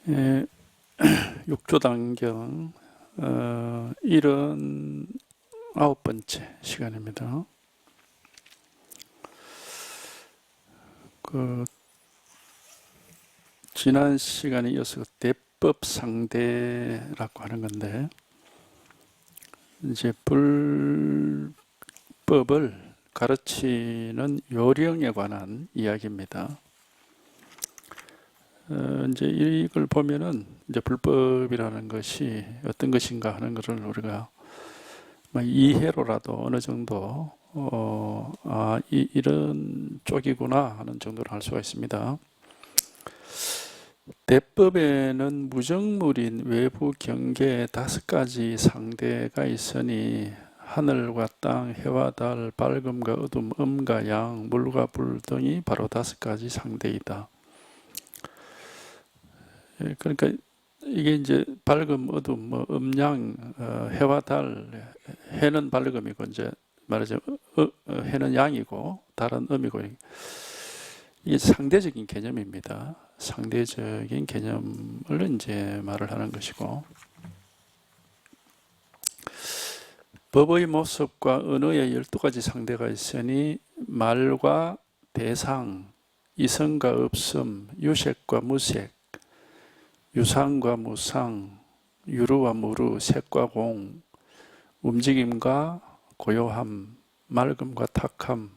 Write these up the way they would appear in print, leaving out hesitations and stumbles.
예, 육조단경 79번째 시간입니다. 그 지난 시간에 이어서 대법 상대라고 하는 건데, 이제 불법을 가르치는 요령에 관한 이야기입니다. 이제 이걸 보면은 이제 불법이라는 것이 어떤 것인가 하는 것을 우리가 이해로라도 어느 정도 이런 쪽이구나 하는 정도로 알 수가 있습니다. 대법에는 무정물인 외부 경계에 5가지 상대가 있으니 하늘과 땅, 해와 달, 밝음과 어둠, 음과 양, 물과 불 등이 바로 5가지 상대이다. 그러니까 이게 이제 밝음, 어둠, 음양, 해와 달, 해는 밝음이고 이제 말하자면 해는 양이고 달은 음이고, 이게 상대적인 개념입니다. 상대적인 개념을 이제 말을 하는 것이고, 법의 모습과 언어의 12가지 상대가 있으니 말과 대상, 이성과 없음, 유색과 무색, 유상과 무상, 유루와 무루, 색과 공, 움직임과 고요함, 맑음과 탁함,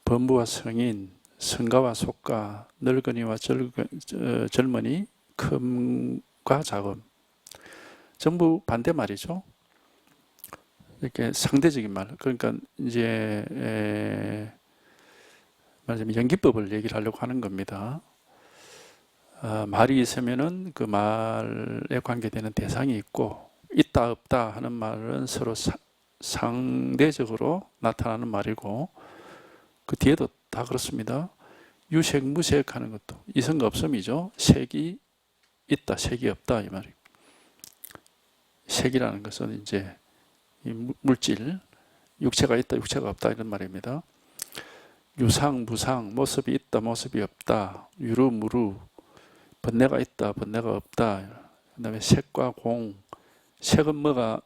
범부와 성인, 성가와 속가, 늙은이와 젊은이, 큼과 작음. 전부 반대말이죠. 이렇게 상대적인 말. 그러니까 이제 말하자면 연기법을 얘기를 하려고 하는 겁니다. 말이 있으면은 그 말에 관계되는 대상이 있고, 있다 없다 하는 말은 서로 상대적으로 나타나는 말이고, 그 뒤에도 다 그렇습니다. 유색, 무색 하는 것도 이성과 없음이죠. 색이 있다, 색이 없다 이 말이에요. 색이라는 것은 이제 이 물질, 육체가 있다, 육체가 없다 이런 말입니다. 유상, 무상, 모습이 있다, 모습이 없다, 유루, 무루, 번뇌가 있다, 번뇌가 없다. 그 다음에 색과 공, 색은 뭐가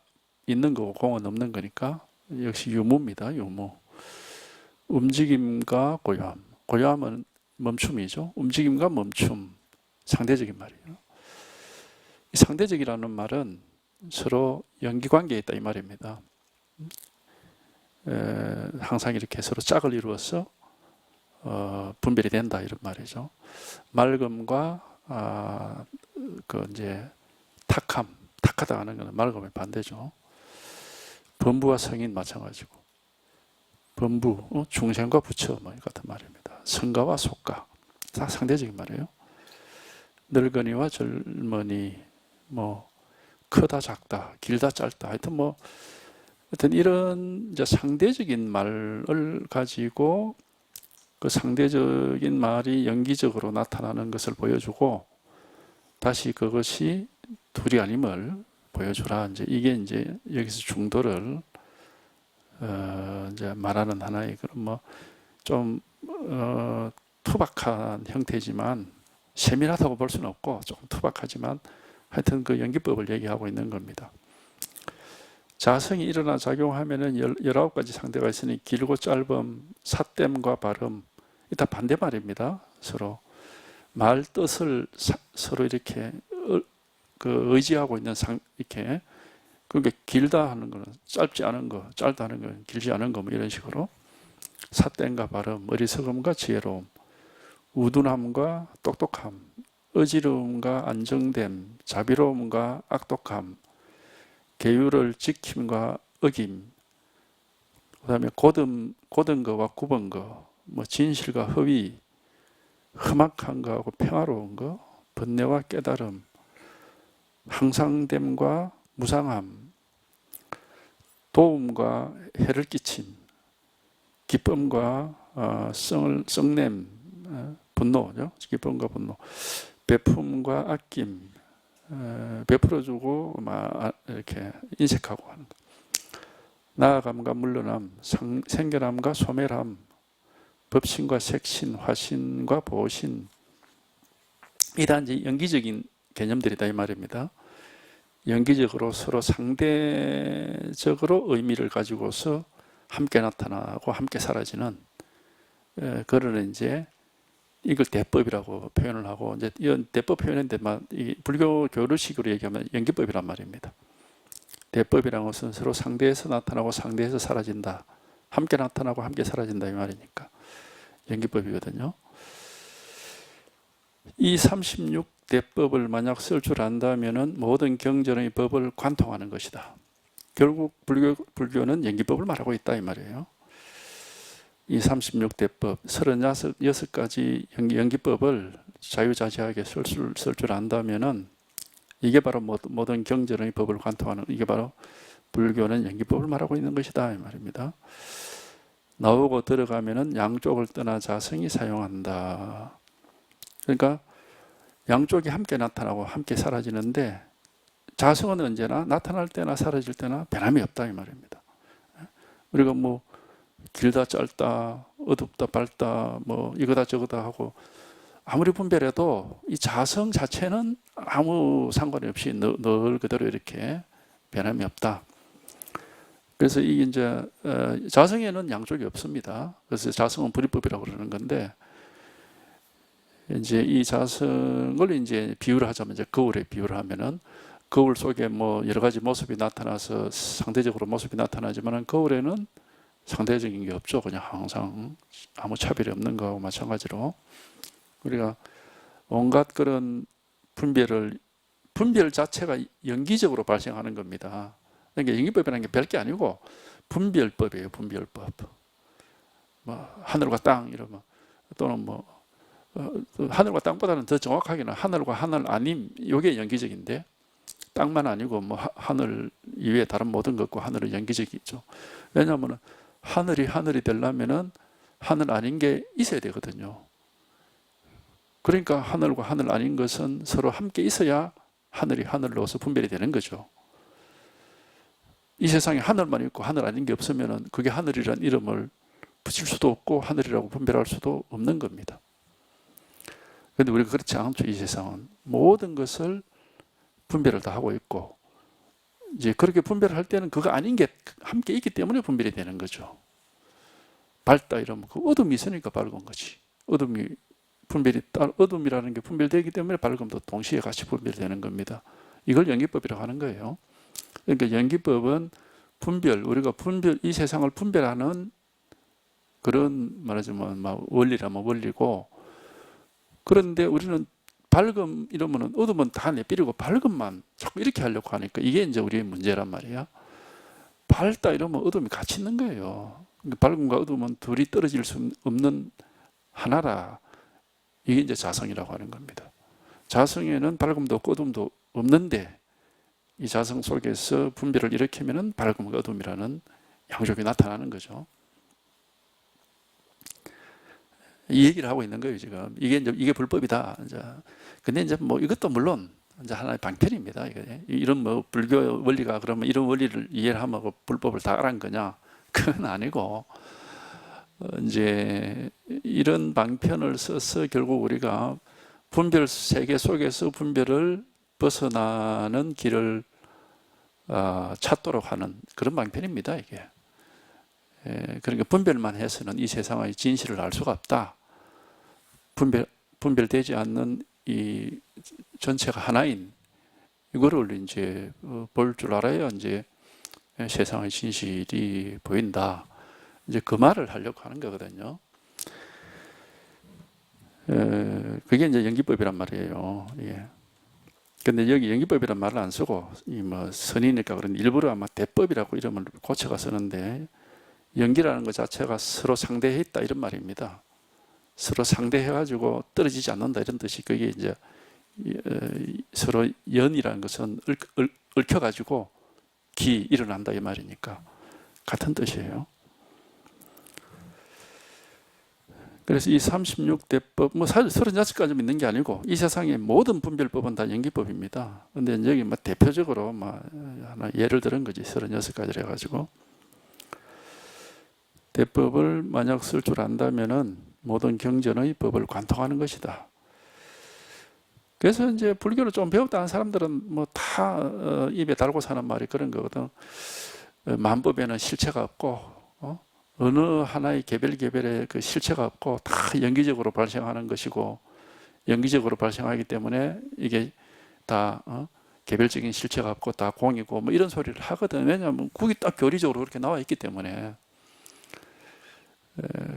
있는 거고 공은 없는 거니까 역시 유무입니다. 유무. 움직임과 고요함. 고요함은 멈춤이죠. 움직임과 멈춤. 상대적인 말이에요. 이 상대적이라는 말은 서로 연기관계에 있다 이 말입니다. 항상 이렇게 서로 짝을 이루어서 분별이 된다 이런 말이죠. 맑음과 그 이제 탁함, 탁하다 하는 것은 맑음의 반대죠. 범부와 성인 마찬가지고, 범부, 중생과 부처 뭐 같은 말입니다. 성가와 속가, 다 상대적인 말이에요. 늙은이와 젊은이, 뭐 크다 작다, 길다 짧다, 하여튼 이런 이제 상대적인 말을 가지고 그 상대적인 말이 연기적으로 나타나는 것을 보여주고, 다시 그것이 둘이 아님을 보여주라. 이게 이제 여기서 중도를 이제 말하는 하나의 그런 좀 투박한 형태지만, 세밀하다고 볼 수는 없고 조금 투박하지만 하여튼 그 연기법을 얘기하고 있는 겁니다. 자성이 일어나 작용하면은 19가지 상대가 있으니 길고 짧음, 삿됨과 발음, 다 반대말입니다. 서로 말 뜻을 서로 이렇게 그 의지하고 있는 이렇게, 그러니까 길다 하는 거는 짧지 않은 거, 짧다 하는 건 길지 않은 거, 이런 식으로 삿됨과 발음, 어리석음과 지혜로움, 우둔함과 똑똑함, 어지러움과 안정됨, 자비로움과 악독함, 계율을 지킴과 어김, 그 다음에 고든 거와 굽은 거, 진실과 허위, 험악한 거하고 평화로운 거, 번뇌와 깨달음, 항상됨과 무상함, 도움과 해를 끼침, 기쁨과 썩냄, 분노죠. 기쁨과 분노, 베품과 아낌, 베풀어주고 이렇게 인색하고 하는 것, 나아감과 물러남, 생결함과 소멸함, 법신과 색신, 화신과 보신, 이 단지 연기적인 개념들이다 이 말입니다. 연기적으로 서로 상대적으로 의미를 가지고서 함께 나타나고 함께 사라지는 그거를 이제 이걸 대법이라고 표현을 하고 이제 이런 대법 표현인데 이 불교 교류식으로 얘기하면 연기법이란 말입니다. 대법이라는 것은 서로 상대에서 나타나고 상대에서 사라진다. 함께 나타나고 함께 사라진다 이 말이니까 연기법이거든요. 이 36대법을 만약 쓸 줄 안다면은 모든 경전의 법을 관통하는 것이다. 결국 불교는 연기법을 말하고 있다 이 말이에요. 이 36대법, 36가지 연기법을 자유자재하게 쓸 줄 안다면은 이게 바로 모든 경전의 법을 관통하는, 이게 바로 불교는 연기법을 말하고 있는 것이다 이 말입니다. 나오고 들어가면은 양쪽을 떠나 자성이 사용한다. 그러니까 양쪽이 함께 나타나고 함께 사라지는데 자성은 언제나 나타날 때나 사라질 때나 변함이 없다 이 말입니다. 우리가 뭐 길다 짧다 어둡다 밝다 뭐 이거다 저거다 하고 아무리 분별해도 이 자성 자체는 아무 상관이 없이 늘 그대로 이렇게 변함이 없다. 그래서 이게 이제 자성에는 양쪽이 없습니다. 그래서 자성은 불이법이라고 그러는 건데 이제 이 자성을 이제 비유를 하자면 이제 거울에 비유를 하면은 거울 속에 뭐 여러 가지 모습이 나타나서 상대적으로 모습이 나타나지만은 거울에는 상대적인 게 없죠. 그냥 항상 아무 차별이 없는 거하고 마찬가지로 우리가 온갖 그런 분별 자체가 연기적으로 발생하는 겁니다. 그러니까 연기법이라는 게 별게 아니고 분별법이에요. 분별법. 뭐 하늘과 땅 이러면 또는 뭐 하늘과 땅보다는 더 정확하게는 하늘과 하늘 아님 이게 연기적인데 땅만 아니고 뭐 하늘 이외에 다른 모든 것과 하늘은 연기적이죠. 왜냐하면 하늘이 되려면은 하늘 아닌 게 있어야 되거든요. 그러니까 하늘과 하늘 아닌 것은 서로 함께 있어야 하늘이 하늘로서 분별이 되는 거죠. 이 세상에 하늘만 있고 하늘 아닌 게 없으면은 그게 하늘이라는 이름을 붙일 수도 없고 하늘이라고 분별할 수도 없는 겁니다. 그런데 우리가 그렇지 않죠. 이 세상은 모든 것을 분별을 다 하고 있고 이제 그렇게 분별을 할 때는 그거 아닌 게 함께 있기 때문에 분별이 되는 거죠. 밝다 이러면 그 어둠이 있으니까 밝은 거지. 어둠이라는 게 분별되기 때문에 밝음도 동시에 같이 분별되는 겁니다. 이걸 연기법이라고 하는 거예요. 그러니까 연기법은 우리가 이 세상을 분별하는 그런 말하자면 원리라면 원리고 그런데 우리는 밝음 이러면은 어둠은 다 내버리고 밝음만 자꾸 이렇게 하려고 하니까 이게 이제 우리의 문제란 말이야. 밝다 이러면 어둠이 같이 있는 거예요. 밝음과 어둠은 둘이 떨어질 수 없는 하나라. 이게 이제 자성이라고 하는 겁니다. 자성에는 밝음도 없고 어둠도 없는데 이 자성 속에서 분별을 일으키면은 밝음과 어둠이라는 양쪽이 나타나는 거죠. 이 얘기를 하고 있는 거예요, 지금. 이게 불법이다. 근데 이제 뭐 이것도 물론 이제 하나의 방편입니다. 이런 뭐 불교 원리가 그러면 이런 원리를 이해를 하면 불법을 다 알은 거냐? 그건 아니고, 이제 이런 방편을 써서 결국 우리가 분별 세계 속에서 분별을 벗어나는 길을 찾도록 하는 그런 방편입니다, 이게. 그러니까 분별만 해서는 이 세상의 진실을 알 수가 없다. 분별되지 않는 이 전체가 하나인 이거를 이제 볼 줄 알아야 이제 세상의 진실이 보인다. 이제 그 말을 하려고 하는 거거든요. 그게 이제 연기법이란 말이에요. 예. 근데 여기 연기법이란 말을 안 쓰고 뭐 선이니까 그런 일부러 아마 대법이라고 이름을 고쳐가 쓰는데 연기라는 것 자체가 서로 상대해 있다 이런 말입니다. 서로 상대해가지고 떨어지지 않는다 이런 뜻이 그게 이제 서로 연이라는 것은 얽혀가지고 일어난다 이 말이니까 같은 뜻이에요. 그래서 이 36대법 뭐 사실 36가지 있는 게 아니고 이 세상의 모든 분별법은 다 연기법입니다. 근데 여기 뭐 대표적으로 하나 예를 들은 거지 36가지를 해가지고 대법을 만약 쓸 줄 안다면은 모든 경전의 법을 관통하는 것이다. 그래서 이제 불교를 좀 배웠다는 사람들은 뭐 다 입에 달고 사는 말이 그런 거거든. 만법에는 실체가 없고, 어느 하나의 개별의 그 실체가 없고 다 연기적으로 발생하는 것이고, 연기적으로 발생하기 때문에 이게 다 개별적인 실체가 없고 다 공이고 뭐 이런 소리를 하거든. 왜냐하면 그게 딱 교리적으로 그렇게 나와 있기 때문에.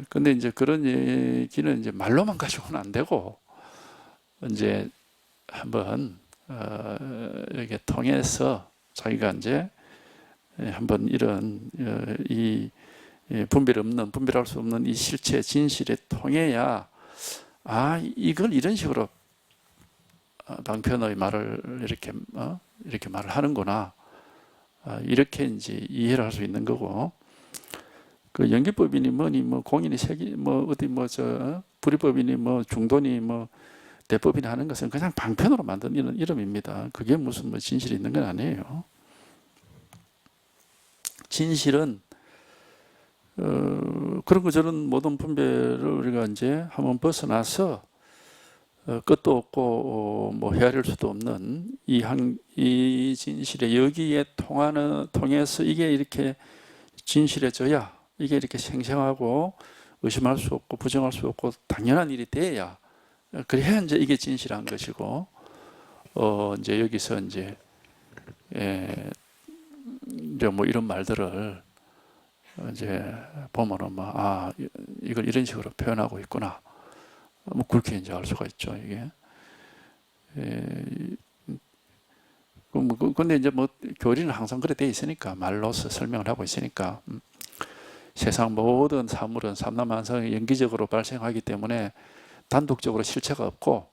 근데 이제 그런 얘기는 이제 말로만 가지고는 안 되고, 이제 한번 이렇게 통해서 자기가 이제 한번 이런 이 분별할 수 없는 이 실체 진실에 통해야, 이걸 이런 식으로 방편의 말을 이렇게 말을 하는구나, 이렇게 이제 이해를 할 수 있는 거고, 그 연기법이니 뭐니 뭐 공인이 세기 뭐 어디 뭐 저 불이법이니 뭐 중도니 뭐 대법이나 하는 것은 그냥 방편으로 만든 이름입니다. 그게 무슨 뭐 진실이 있는 건 아니에요. 진실은 그런 거 저런 모든 분별을 우리가 이제 한번 벗어나서 끝도 없고 뭐 헤아릴 수도 없는 이 진실에 여기에 통해서 이게 이렇게 진실해져야, 이게 이렇게 생생하고 의심할 수 없고 부정할 수 없고 당연한 일이 돼야, 그래야 이제 이게 진실한 것이고, 이제 여기서 이제 뭐 이런 말들을 이제 보면은 이걸 이런 식으로 표현하고 있구나, 뭐 그렇게 이제 알 수가 있죠, 이게. 근데 이제 뭐 교리는 항상 그래 돼 있으니까, 말로서 설명을 하고 있으니까, 세상 모든 사물은 삼라만상이 연기적으로 발생하기 때문에 단독적으로 실체가 없고,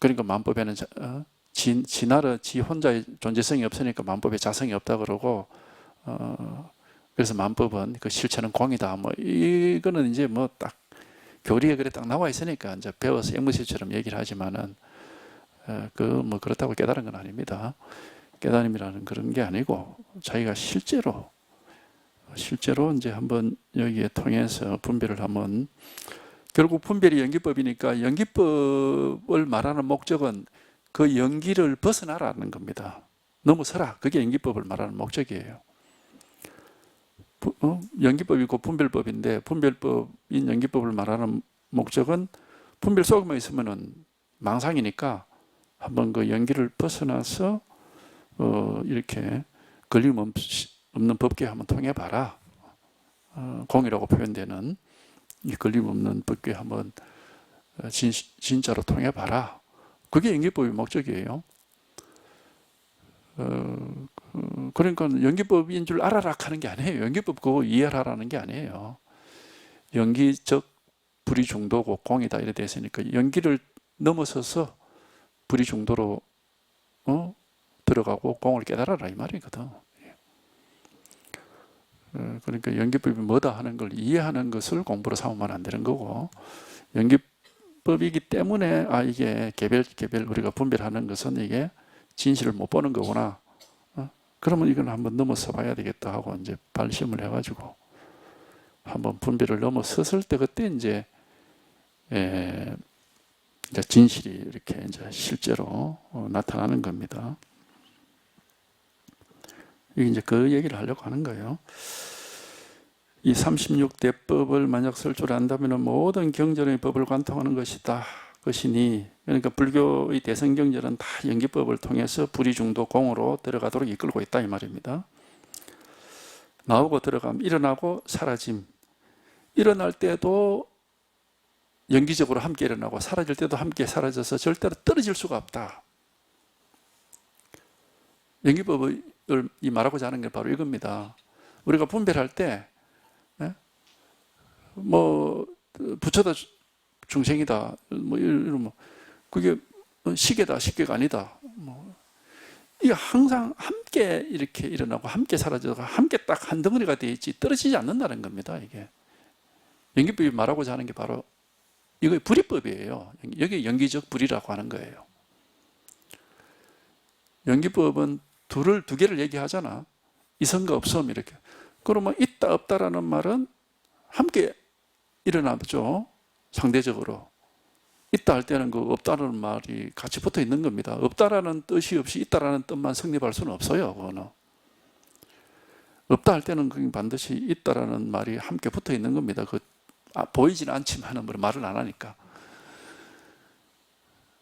그러니까 만법에는 지 혼자의 존재성이 없으니까 만법에 자성이 없다 그러고, 그래서 만법은 그 실체는 공이다. 뭐 이거는 이제 뭐 딱 교리에 그래 딱 나와 있으니까 이제 배워서 앵무새처럼 얘기를 하지만은 뭐 그렇다고 깨달은 건 아닙니다. 깨달음이라는 그런 게 아니고, 자기가 실제로 이제 한번 여기에 통해서 분별을 하면, 결국 분별이 연기법이니까 연기법을 말하는 목적은 그 연기를 벗어나라는 겁니다. 넘어서라. 그게 연기법을 말하는 목적이에요. 연기법이고 분별법인데, 분별법인 연기법을 말하는 목적은 분별 속에만 있으면은 망상이니까 한번 그 연기를 벗어나서 이렇게 걸림없는 법계 한번 통해봐라. 공이라고 표현되는 이 걸림없는 법계 한번 진짜로 통해봐라. 그게 연기법의 목적이에요. 그러니까 연기법인 줄 알아라 하는 게 아니에요. 연기법 그거 이해하라는 게 아니에요. 연기적 불이 중도고 공이다 이래 돼 있으니까 연기를 넘어서서 불이 중도로 들어가고 공을 깨달아라 이 말이거든. 그러니까 연기법이 뭐다 하는 걸 이해하는 것을 공부로 삼으면 안 되는 거고, 연기법이기 때문에 이게 개별 우리가 분별하는 것은 이게 진실을 못 보는 거구나. 그러면 이건 한번 넘어서 봐야 되겠다 하고 이제 발심을 해가지고 한번 분별을 넘어섰을 때, 그때 이제 진실이 이렇게 이제 실제로 나타나는 겁니다. 이게 이제 그 얘기를 하려고 하는 거예요. 이 36대법을 만약 쓸 줄 안다면 모든 경전의 법을 관통하는 것이니, 그러니까 불교의 대성경전은 다 연기법을 통해서 불이중도 공으로 들어가도록 이끌고 있다 이 말입니다. 나오고 들어감, 일어나고 사라짐. 일어날 때도 연기적으로 함께 일어나고 사라질 때도 함께 사라져서 절대로 떨어질 수가 없다. 연기법을 말하고자 하는 게 바로 이겁니다. 우리가 분별할 때 뭐 부처다 중생이다 뭐 이러면 그게 시계다 시계가 아니다, 뭐 이게 항상 함께 이렇게 일어나고 함께 사라져서 함께 딱 한 덩어리가 되어 있지 떨어지지 않는다는 겁니다. 이게 연기법이 말하고자 하는 게 바로 이거 불이법이에요. 여기 연기적 불이라고 하는 거예요. 연기법은 두 개를 얘기하잖아. 이성과 없음 이렇게. 그러면 있다 없다라는 말은 함께 일어나죠. 상대적으로. 있다 할 때는 그 없다는 말이 같이 붙어 있는 겁니다. 없다라는 뜻이 없이 있다라는 뜻만 성립할 수는 없어요. 그거는. 없다 할 때는 반드시 있다라는 말이 함께 붙어 있는 겁니다. 보이지는 않지만 말을 안 하니까.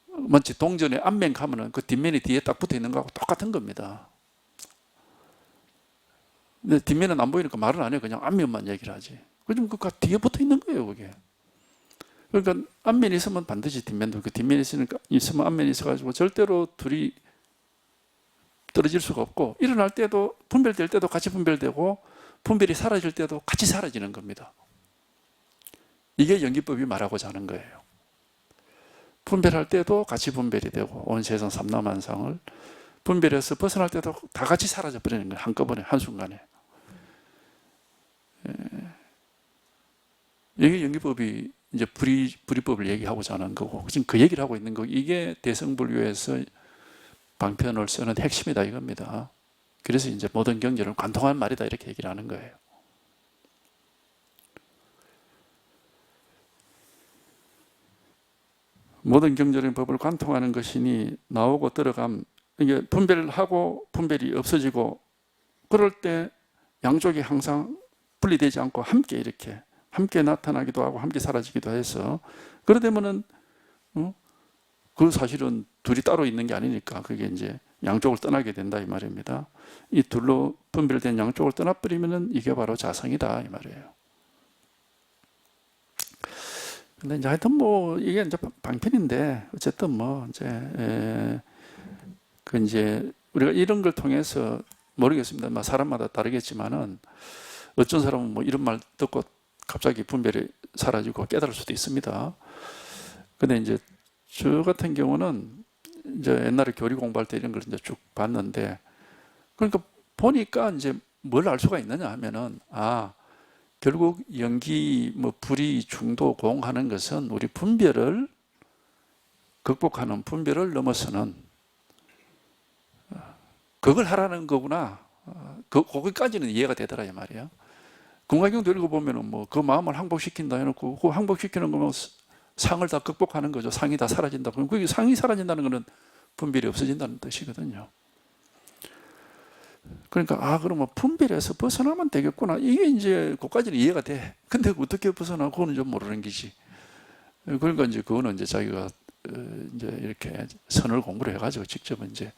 마치 동전에 앞면 가면은 그 뒷면이 뒤에 딱 붙어 있는 거하고 똑같은 겁니다. 근데 뒷면은 안 보이니까 말을 안 해요. 그냥 앞면만 얘기를 하지. 그럼 그 뒤에 붙어 있는 거예요, 그게. 그러니까 앞면이 있으면 반드시 뒷면도, 그 뒷면이 있으면 앞면이 있어가지고 절대로 둘이 떨어질 수가 없고, 일어날 때도 분별될 때도 같이 분별되고, 분별이 사라질 때도 같이 사라지는 겁니다. 이게 연기법이 말하고자 하는 거예요. 분별할 때도 같이 분별이 되고, 온 세상 삼라만상을 분별해서 벗어날 때도 다 같이 사라져 버리는 거예요. 한꺼번에, 한순간에. 이게 연기법이 이제 불이법을 얘기하고자 하는 거고, 지금 그 얘기를 하고 있는 거, 이게 대성불교에서 방편을 쓰는 핵심이다 이겁니다. 그래서 이제 모든 경전은 관통한 말이다 이렇게 얘기를 하는 거예요. 모든 경전의 법을 관통하는 것이니 나오고 들어감, 이게 분별하고 분별이 없어지고, 그럴 때 양쪽이 항상 분리되지 않고 함께 나타나기도 하고 함께 사라지기도 해서, 그러되면은 그 사실은 둘이 따로 있는 게 아니니까 그게 이제 양쪽을 떠나게 된다 이 말입니다. 이 둘로 분별된 양쪽을 떠나버리면은 이게 바로 자성이다 이 말이에요. 근데 이제 하여튼 이게 이제 방편인데, 어쨌든 이제 우리가 이런 걸 통해서 모르겠습니다. 사람마다 다르겠지만은 어떤 사람은 이런 말 듣고 갑자기 분별이 사라지고 깨달을 수도 있습니다. 근데 이제 저 같은 경우는 이제 옛날에 교리 공부할 때 이런 걸 이제 쭉 봤는데, 그러니까 보니까 이제 뭘 알 수가 있느냐 하면은, 결국 연기, 불이, 중도, 공 하는 것은 우리 분별을 극복하는, 분별을 넘어서는 그걸 하라는 거구나. 거기까지는 이해가 되더라 이 말이야. 공화경도 읽어보면은 그 마음을 항복시킨다 해놓고, 그 항복시키는 거면 상을 다 극복하는 거죠. 상이 다 사라진다. 그럼 그게 상이 사라진다는 것은 분별이 없어진다는 뜻이거든요. 그러니까 그러면 분별에서 벗어나면 되겠구나. 이게 이제 그까지는 이해가 돼. 근데 어떻게 벗어나? 그거는 좀 모르는 기지. 그러니까 이제 그거는 이제 자기가 이제 이렇게 선을 공부를 해가지고 직접 이제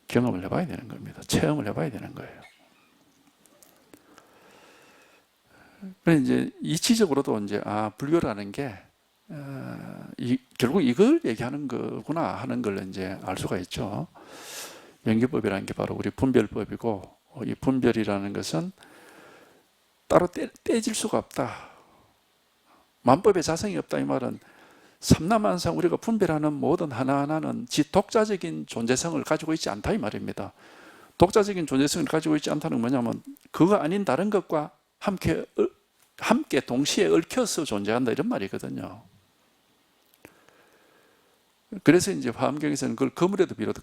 경험을 해봐야 되는 겁니다. 체험을 해봐야 되는 거예요. 그래서 이제 이치적으로도 이제 불교라는 게 결국 이걸 얘기하는 거구나 하는 걸 이제 알 수가 있죠. 연기법이라는 게 바로 우리 분별법이고, 이 분별이라는 것은 따로 떼질 수가 없다. 만법의 자성이 없다 이 말은 삼라만상 우리가 분별하는 모든 하나하나는 지 독자적인 존재성을 가지고 있지 않다 이 말입니다. 독자적인 존재성을 가지고 있지 않다는 뭐냐면 그거 아닌 다른 것과 함께 동시에 얽혀서 존재한다 이런 말이거든요. 그래서 이제 화엄경에서는 그걸 거물에도 비롯해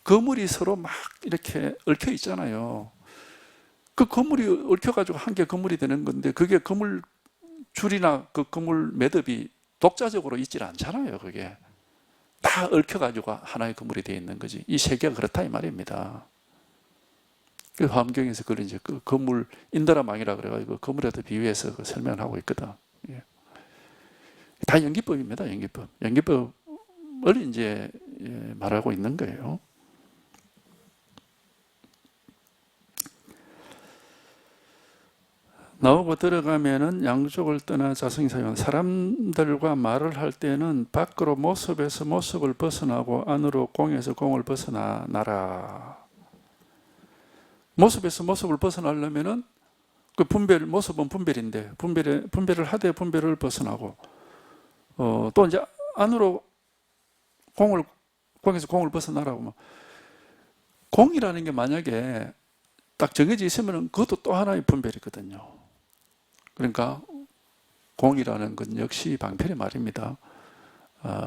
거물이 서로 막 이렇게 얽혀 있잖아요. 그 거물이 얽혀가지고 한 개 거물이 되는 건데, 그게 거물 줄이나 그 거물 매듭이 독자적으로 있질 않잖아요. 그게 다 얽혀가지고 하나의 거물이 되어 있는 거지. 이 세계가 그렇다 이 말입니다. 그 화엄경에서 그걸 이제 그 거물 인더라망이라 그래가지고 거물에도 비유해서 설명을 하고 있거든. 다 연기법입니다. 연기법을 이제 말하고 있는 거예요. 나오고 들어가면은 양쪽을 떠나 자성이 사용. 사람들과 말을 할 때는 밖으로 모습에서 모습을 벗어나고 안으로 공에서 공을 벗어나라. 모습에서 모습을 벗어나려면은 그 모습은 분별인데 분별을 하되 분별을 벗어나고, 또 이제 안으로 공에서 공을 벗어나라고. 공이라는 게 만약에 딱 정해져 있으면 그것도 또 하나의 분별이거든요. 그러니까 공이라는 건 역시 방편의 말입니다.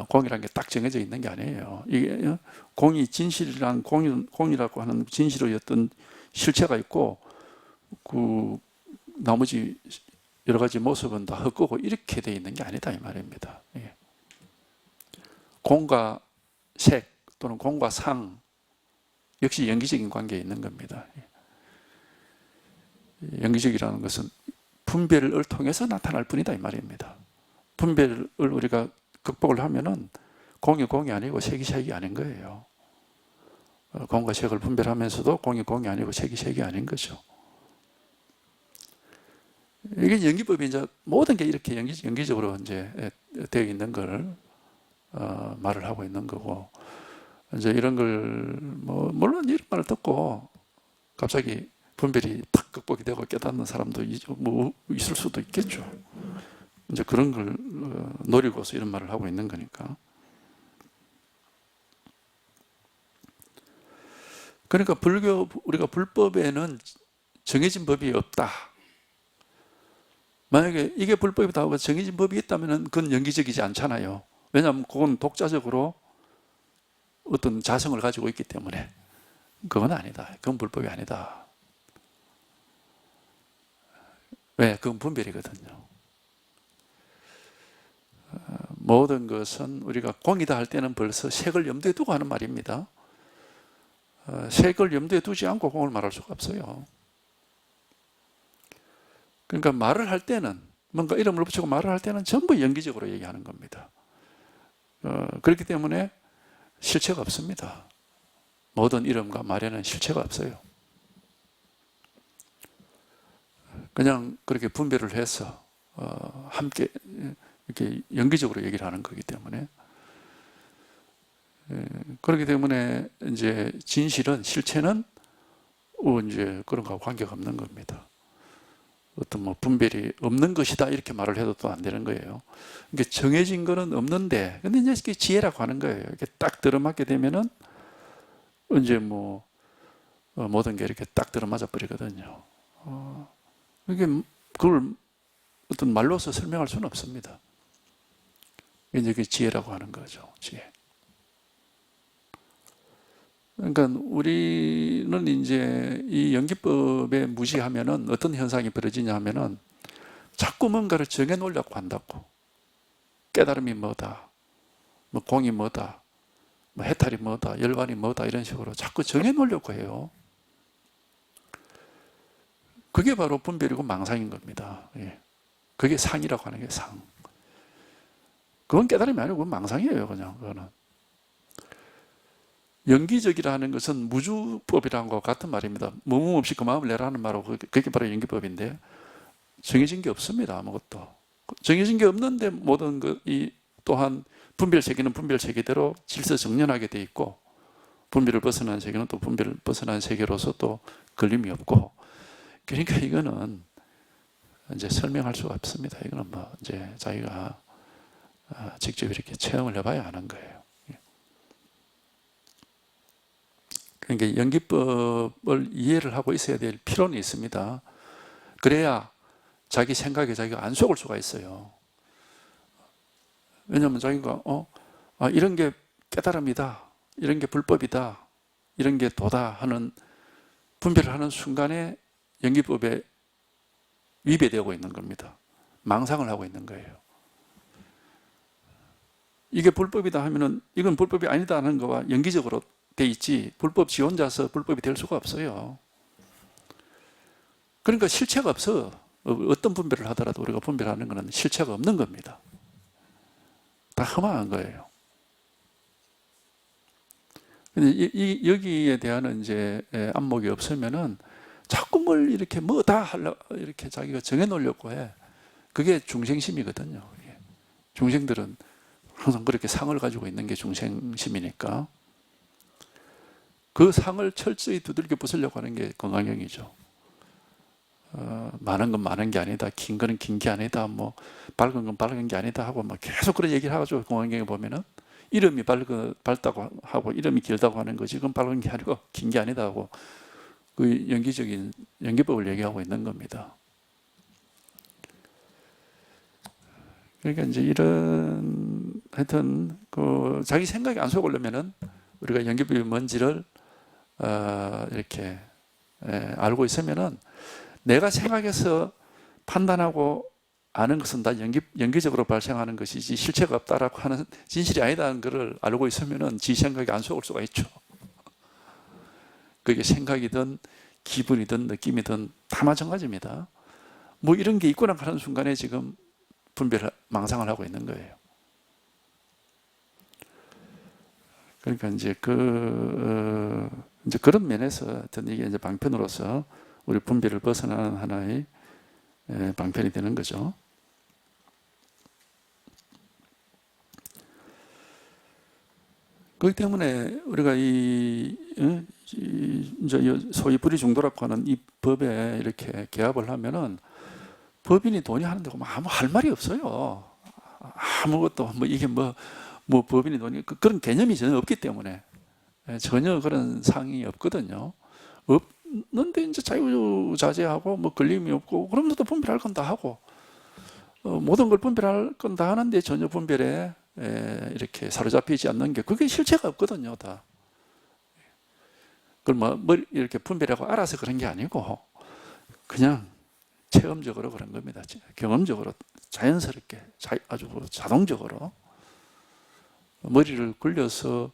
공이라는 게 딱 정해져 있는 게 아니에요. 이게 공이 진실이란 공이라고 하는 진실의 어떤 실체가 있고, 그 나머지 여러 가지 모습은 다 헛거고 이렇게 돼 있는 게 아니다 이 말입니다. 공과 색 또는 공과 상 역시 연기적인 관계에 있는 겁니다. 연기적이라는 것은 분별을 통해서 나타날 뿐이다 이 말입니다. 분별을 우리가 극복을 하면은 공이 공이 아니고 색이 색이 아닌 거예요. 공과 색을 분별하면서도 공이 공이 아니고 색이 색이 아닌 거죠. 이게 연기법이 이제 모든 게 이렇게 연기적으로 이제 되어 있는 걸 말을 하고 있는 거고, 이제 이런 걸 물론 이런 말을 듣고 갑자기 분별이 탁 극복이 되고 깨닫는 사람도 있을 수도 있겠죠. 이제 그런 걸 노리고서 이런 말을 하고 있는 거니까. 그러니까 우리가 불법에는 정해진 법이 없다. 만약에 이게 불법이다 하고 정해진 법이 있다면 그건 연기적이지 않잖아요. 왜냐하면 그건 독자적으로 어떤 자성을 가지고 있기 때문에. 그건 아니다. 그건 불법이 아니다. 왜? 그건 분별이거든요. 모든 것은 우리가 공이다 할 때는 벌써 색을 염두에 두고 하는 말입니다. 색을 염두에 두지 않고 공을 말할 수가 없어요. 그러니까 말을 할 때는, 뭔가 이름을 붙이고 말을 할 때는 전부 연기적으로 얘기하는 겁니다. 그렇기 때문에 실체가 없습니다. 모든 이름과 말에는 실체가 없어요. 그냥 그렇게 분별을 해서 함께 이렇게 연기적으로 얘기를 하는 거기 때문에, 그렇기 때문에 이제 진실은, 실체는 이제 그런 거하고 관계가 없는 겁니다. 어떤 분별이 없는 것이다 이렇게 말을 해도 또 안 되는 거예요. 그러니까 정해진 거는 없는데, 근데 이제 이게 지혜라고 하는 거예요. 이렇게 딱 들어맞게 되면은 이제 모든 게 이렇게 딱 들어맞아 버리거든요. 이게 그걸 어떤 말로서 설명할 수는 없습니다. 이제 그게 지혜라고 하는 거죠. 지혜. 그러니까 우리는 이제 이 연기법에 무시하면은 어떤 현상이 벌어지냐 하면은 자꾸 뭔가를 정해 놓으려고 한다고. 깨달음이 뭐다, 공이 뭐다, 해탈이 뭐다, 열반이 뭐다 이런 식으로 자꾸 정해 놓으려고 해요. 그게 바로 분별이고 망상인 겁니다. 그게 상이라고 하는 게 상. 그건 깨달음이 아니고 그건 망상이에요. 그냥 그거는. 연기적이라는 것은 무주법이라는 것 같은 말입니다. 머문 없이 그 마음을 내라는 말하고 그게 바로 연기법인데, 정해진 게 없습니다. 아무것도. 정해진 게 없는데 모든 이 또한 분별 세계는 분별 세계대로 질서정연하게 돼 있고, 분별을 벗어난 세계는 또 분별을 벗어난 세계로서 또 걸림이 없고, 그러니까 이거는 이제 설명할 수가 없습니다. 이거는 이제 자기가 직접 이렇게 체험을 해봐야 하는 거예요. 그러니까 연기법을 이해를 하고 있어야 될 필요는 있습니다. 그래야 자기 생각에 자기가 안 속을 수가 있어요. 왜냐하면 자기가 이런 게 깨달음이다, 이런 게 불법이다, 이런 게 도다 하는 분별을 하는 순간에 연기법에 위배되고 있는 겁니다. 망상을 하고 있는 거예요. 이게 불법이다 하면은 이건 불법이 아니다 하는 거와 연기적으로 돼 있지, 불법 지 혼자서 불법이 될 수가 없어요. 그러니까 실체가 없어. 어떤 분별을 하더라도 우리가 분별하는 것은 실체가 없는 겁니다. 다 허망한 거예요. 근데 여기에 대한 이제 안목이 없으면은 자꾸 뭘 이렇게 다 하려고 이렇게 자기가 정해 놓으려고 해. 그게 중생심이거든요. 중생들은 항상 그렇게 상을 가지고 있는 게 중생심이니까. 그 상을 철저히 두들겨 부수려고 하는 게 건강형이죠. 많은 건 많은 게 아니다, 긴 거는 긴 게 아니다, 밝은 건 밝은 게 아니다 하고 계속 그런 얘기를 하죠. 건강형에 보면은 이름이 밝다고 하고 이름이 길다고 하는 거지, 그건 밝은 게 아니고 긴 게 아니다 하고 그 연기적인 연기법을 얘기하고 있는 겁니다. 그러니까 이제 이런 하여튼 자기 생각이 안 속으려면은 우리가 연기법이 뭔지를 이렇게 알고 있으면은 내가 생각해서 판단하고 아는 것은 다 연기적으로 발생하는 것이지 실체가 없다라고 하는 진실이 아니다는 것을 알고 있으면은 지 생각이 안 속을 수가 있죠. 그게 생각이든 기분이든 느낌이든 다 마찬가지입니다. 뭐 이런 게 있구나 하는 순간에 지금 망상을 하고 있는 거예요. 그러니까 이제 이제 그런 면에서 저는 이게 이제 방편으로서 우리 분별을 벗어나는 하나의 방편이 되는 거죠. 그렇기 때문에 우리가 이제 소위 불의 중도라고 하는 이 법에 이렇게 개합을 하면은 법인이 돈이 하는데 아무 할 말이 없어요. 아무것도 뭐 이게 뭐 법인이 돈이 그런 개념이 전혀 없기 때문에 전혀 그런 상이 없거든요. 없는데 이제 자유자재하고 뭐 걸림이 없고 그러면서도 분별할 건 다 하고 모든 걸 분별할 건 다 하는데 전혀 분별에 이렇게 사로잡히지 않는 게 그게 실체가 없거든요. 다. 그걸 뭐 이렇게 분별하고 알아서 그런 게 아니고 그냥 체험적으로 그런 겁니다. 경험적으로 자연스럽게 아주 자동적으로 머리를 굴려서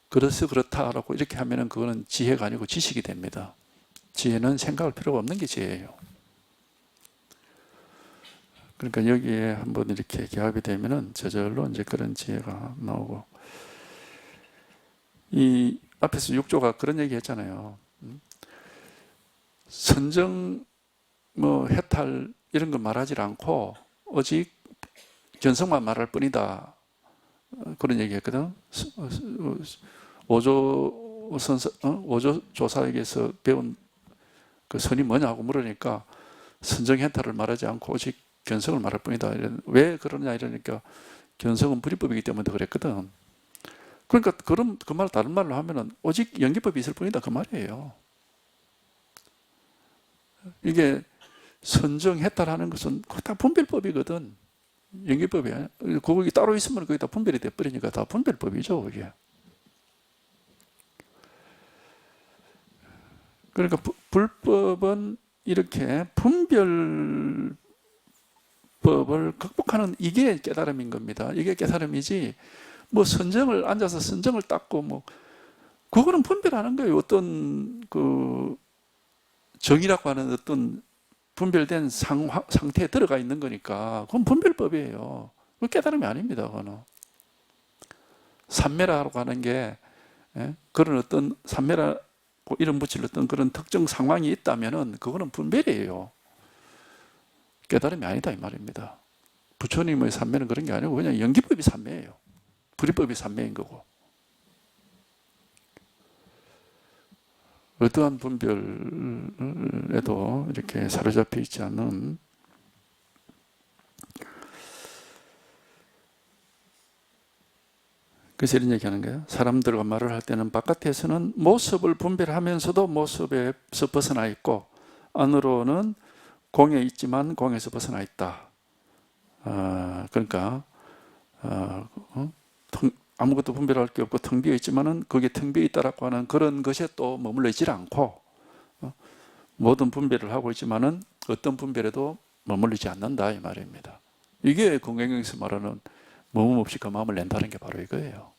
그래서 그렇다라고 이렇게 하면은 그거는 지혜가 아니고 지식이 됩니다. 지혜는 생각할 필요가 없는 게 지혜예요. 그러니까 여기에 한번 이렇게 개합이 되면은 저절로 이제 그런 지혜가 나오고, 이 앞에서 6조가 그런 얘기 했잖아요. 선정, 뭐 해탈 이런 거 말하지 않고 오직 견성만 말할 뿐이다. 그런 얘기 했거든. 오조 조사에게서 배운 그 선이 뭐냐고 물으니까 선정 해탈을 말하지 않고 오직 견성을 말할 뿐이다. 왜 그러냐 이러니까 견성은 불이법이기 때문에 그랬거든. 그러니까 그 말 다른 말로 하면은 오직 연기법이 있을 뿐이다 그 말이에요. 이게 선정 해탈하는 것은 다 분별법이거든. 연기법이야. 그거 따로 있으면 그게 다 분별이 돼버리니까 다 분별법이죠 그게. 그러니까 불법은 이렇게 분별법을 극복하는 이게 깨달음인 겁니다. 이게 깨달음이지 뭐 선정을 앉아서 선정을 닦고 뭐 그거는 분별하는 거예요. 어떤 그 정이라고 하는 어떤 분별된 상태에 들어가 있는 거니까 그건 분별법이에요. 그건 깨달음이 아닙니다. 그거는 삼매라고 하는 게 그런 어떤 삼매라 이름 붙일 어떤 그런 특정 상황이 있다면은 그거는 분별이에요. 깨달음이 아니다 이 말입니다. 부처님의 삼매는 그런 게 아니고 그냥 연기법이 삼매예요. 불이법이 삼매인 거고. 어떠한 분별에도 이렇게 사로잡혀 있지 않는 그래서 이런 얘기하는 거예요. 사람들과 말을 할 때는 바깥에서는 모습을 분별하면서도 모습에서 벗어나 있고 안으로는 공에 있지만 공에서 벗어나 있다. 그러니까 아무것도 분별할 게 없고 텅 비어 있지만은 거기에 텅 비어 있다라고 하는 그런 것에 또 머물러 있지 않고 모든 분별을 하고 있지만은 어떤 분별에도 머물리지 않는다 이 말입니다. 이게 건강경에서 말하는 머문 없이 그 마음을 낸다는 게 바로 이거예요.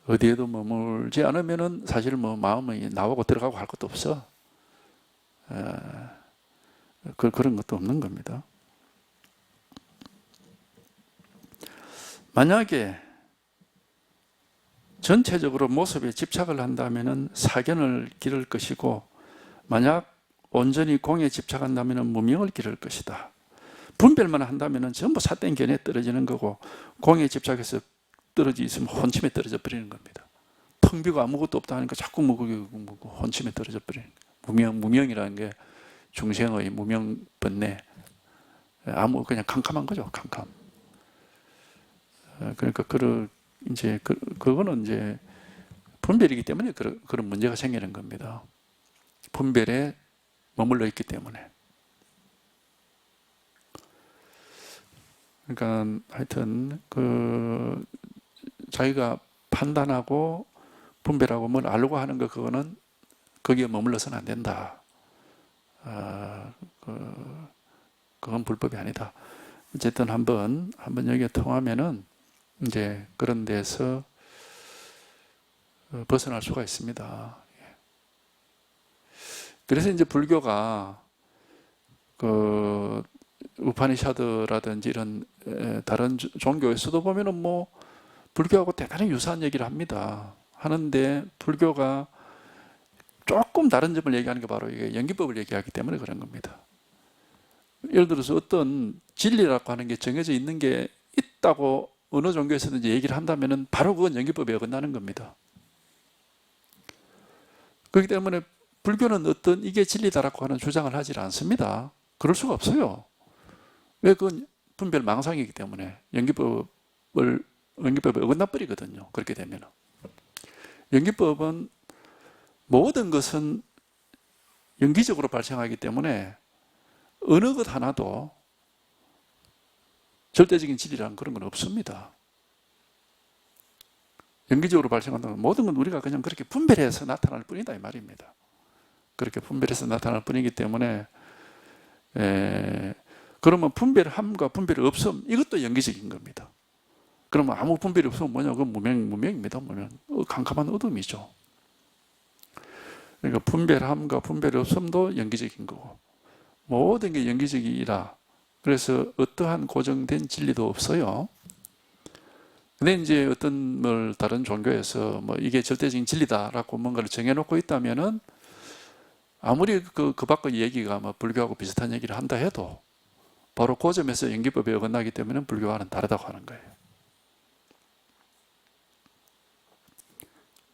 어디에도 머물지 않으면은 사실 뭐 마음이 나오고 들어가고 할 것도 없어. 그런 것도 없는 겁니다. 만약에 전체적으로 모습에 집착을 한다면은 사견을 기를 것이고 만약 온전히 공에 집착한다면은 무명을 기를 것이다. 분별만 한다면은 전부 삿된 견해에 떨어지는 거고 공에 집착해서 떨어져 있으면 혼침에 떨어져 버리는 겁니다. 텅 비고 아무것도 없다 하니까 자꾸 혼침에 떨어져 버리는 거예요. 무명이라는 게 중생의 무명 번뇌. 그냥 캄캄한 거죠. 캄캄. 그러니까 그거는 이제 분별이기 때문에 그런 문제가 생기는 겁니다. 분별에 머물러 있기 때문에. 그러니까 하여튼 자기가 판단하고 분별하고 뭘 알고 하는 거 그거는 거기에 머물러서는 안 된다. 그건 불법이 아니다. 어쨌든 한번 여기에 통하면은 이제 그런 데서 벗어날 수가 있습니다. 그래서 이제 불교가 그 우파니샤드라든지 이런 다른 종교에서도 보면은 뭐 불교하고 대단히 유사한 얘기를 합니다. 하는데 불교가 조금 다른 점을 얘기하는 게 바로 이게 연기법을 얘기하기 때문에 그런 겁니다. 예를 들어서 어떤 진리라고 하는 게 정해져 있는 게 있다고 어느 종교에서든지 얘기를 한다면은 바로 그건 연기법에 어긋나는 겁니다. 그렇기 때문에 불교는 어떤 이게 진리다라고 하는 주장을 하지 않습니다. 그럴 수가 없어요. 왜? 그건 분별 망상이기 때문에 연기법에 어긋나 버리거든요. 그렇게 되면 연기법은 모든 것은 연기적으로 발생하기 때문에 어느 것 하나도 절대적인 진리라는 그런 건 없습니다. 연기적으로 발생한다는 모든 건 우리가 그냥 그렇게 분별해서 나타날 뿐이다 이 말입니다. 그렇게 분별해서 나타날 뿐이기 때문에 그러면 분별함과 분별 없음 이것도 연기적인 겁니다. 그러면 아무 분별이 없으면 뭐냐? 그건 무명입니다. 무명. 캄캄한 어둠이죠. 그러니까 분별함과 분별 없음도 연기적인 거고 모든 게 연기적이라 그래서 어떠한 고정된 진리도 없어요. 근데 이제 어떤 뭘 다른 종교에서 뭐 이게 절대적인 진리다라고 뭔가를 정해놓고 있다면은 아무리 그 밖의 얘기가 뭐 불교하고 비슷한 얘기를 한다 해도 바로 그 점에서 연기법에 어긋나기 때문에 불교와는 다르다고 하는 거예요.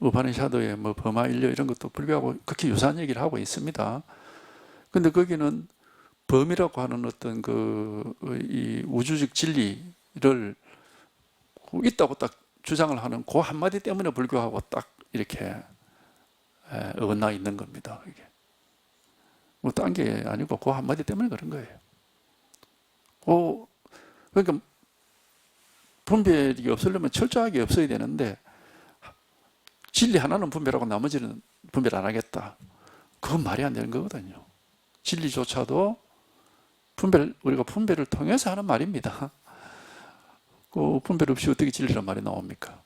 우파니샤드의 뭐 범아인려 이런 것도 불교하고 극히 유사한 얘기를 하고 있습니다. 근데 거기는 범이라고 하는 어떤 이 우주적 진리를 있다고 딱 주장을 하는 그 한마디 때문에 불교하고 딱 이렇게 어긋나 있는 겁니다. 이게. 뭐 딴 게 아니고 그 한마디 때문에 그런 거예요. 그러니까 분별이 없으려면 철저하게 없어야 되는데 진리 하나는 분별하고 나머지는 분별 안 하겠다. 그건 말이 안 되는 거거든요. 진리조차도 우리가 분별을 통해서 하는 말입니다. 그 분별 없이 어떻게 진리란 말이 나옵니까?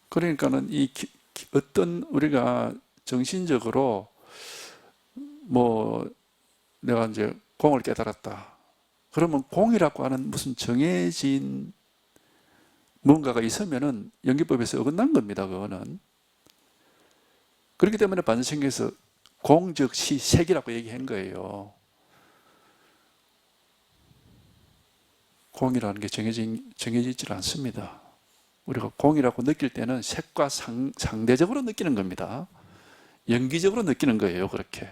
그러니까는 어떤 우리가 정신적으로 뭐 내가 이제 공을 깨달았다. 그러면 공이라고 하는 무슨 정해진 뭔가가 있으면은 연기법에서 어긋난 겁니다. 그거는. 그렇기 때문에 반신경에서 공즉시 색이라고 얘기한 거예요. 공이라는 게 정해지질 않습니다. 우리가 공이라고 느낄 때는 색과 상대적으로 느끼는 겁니다. 연기적으로 느끼는 거예요. 그렇게.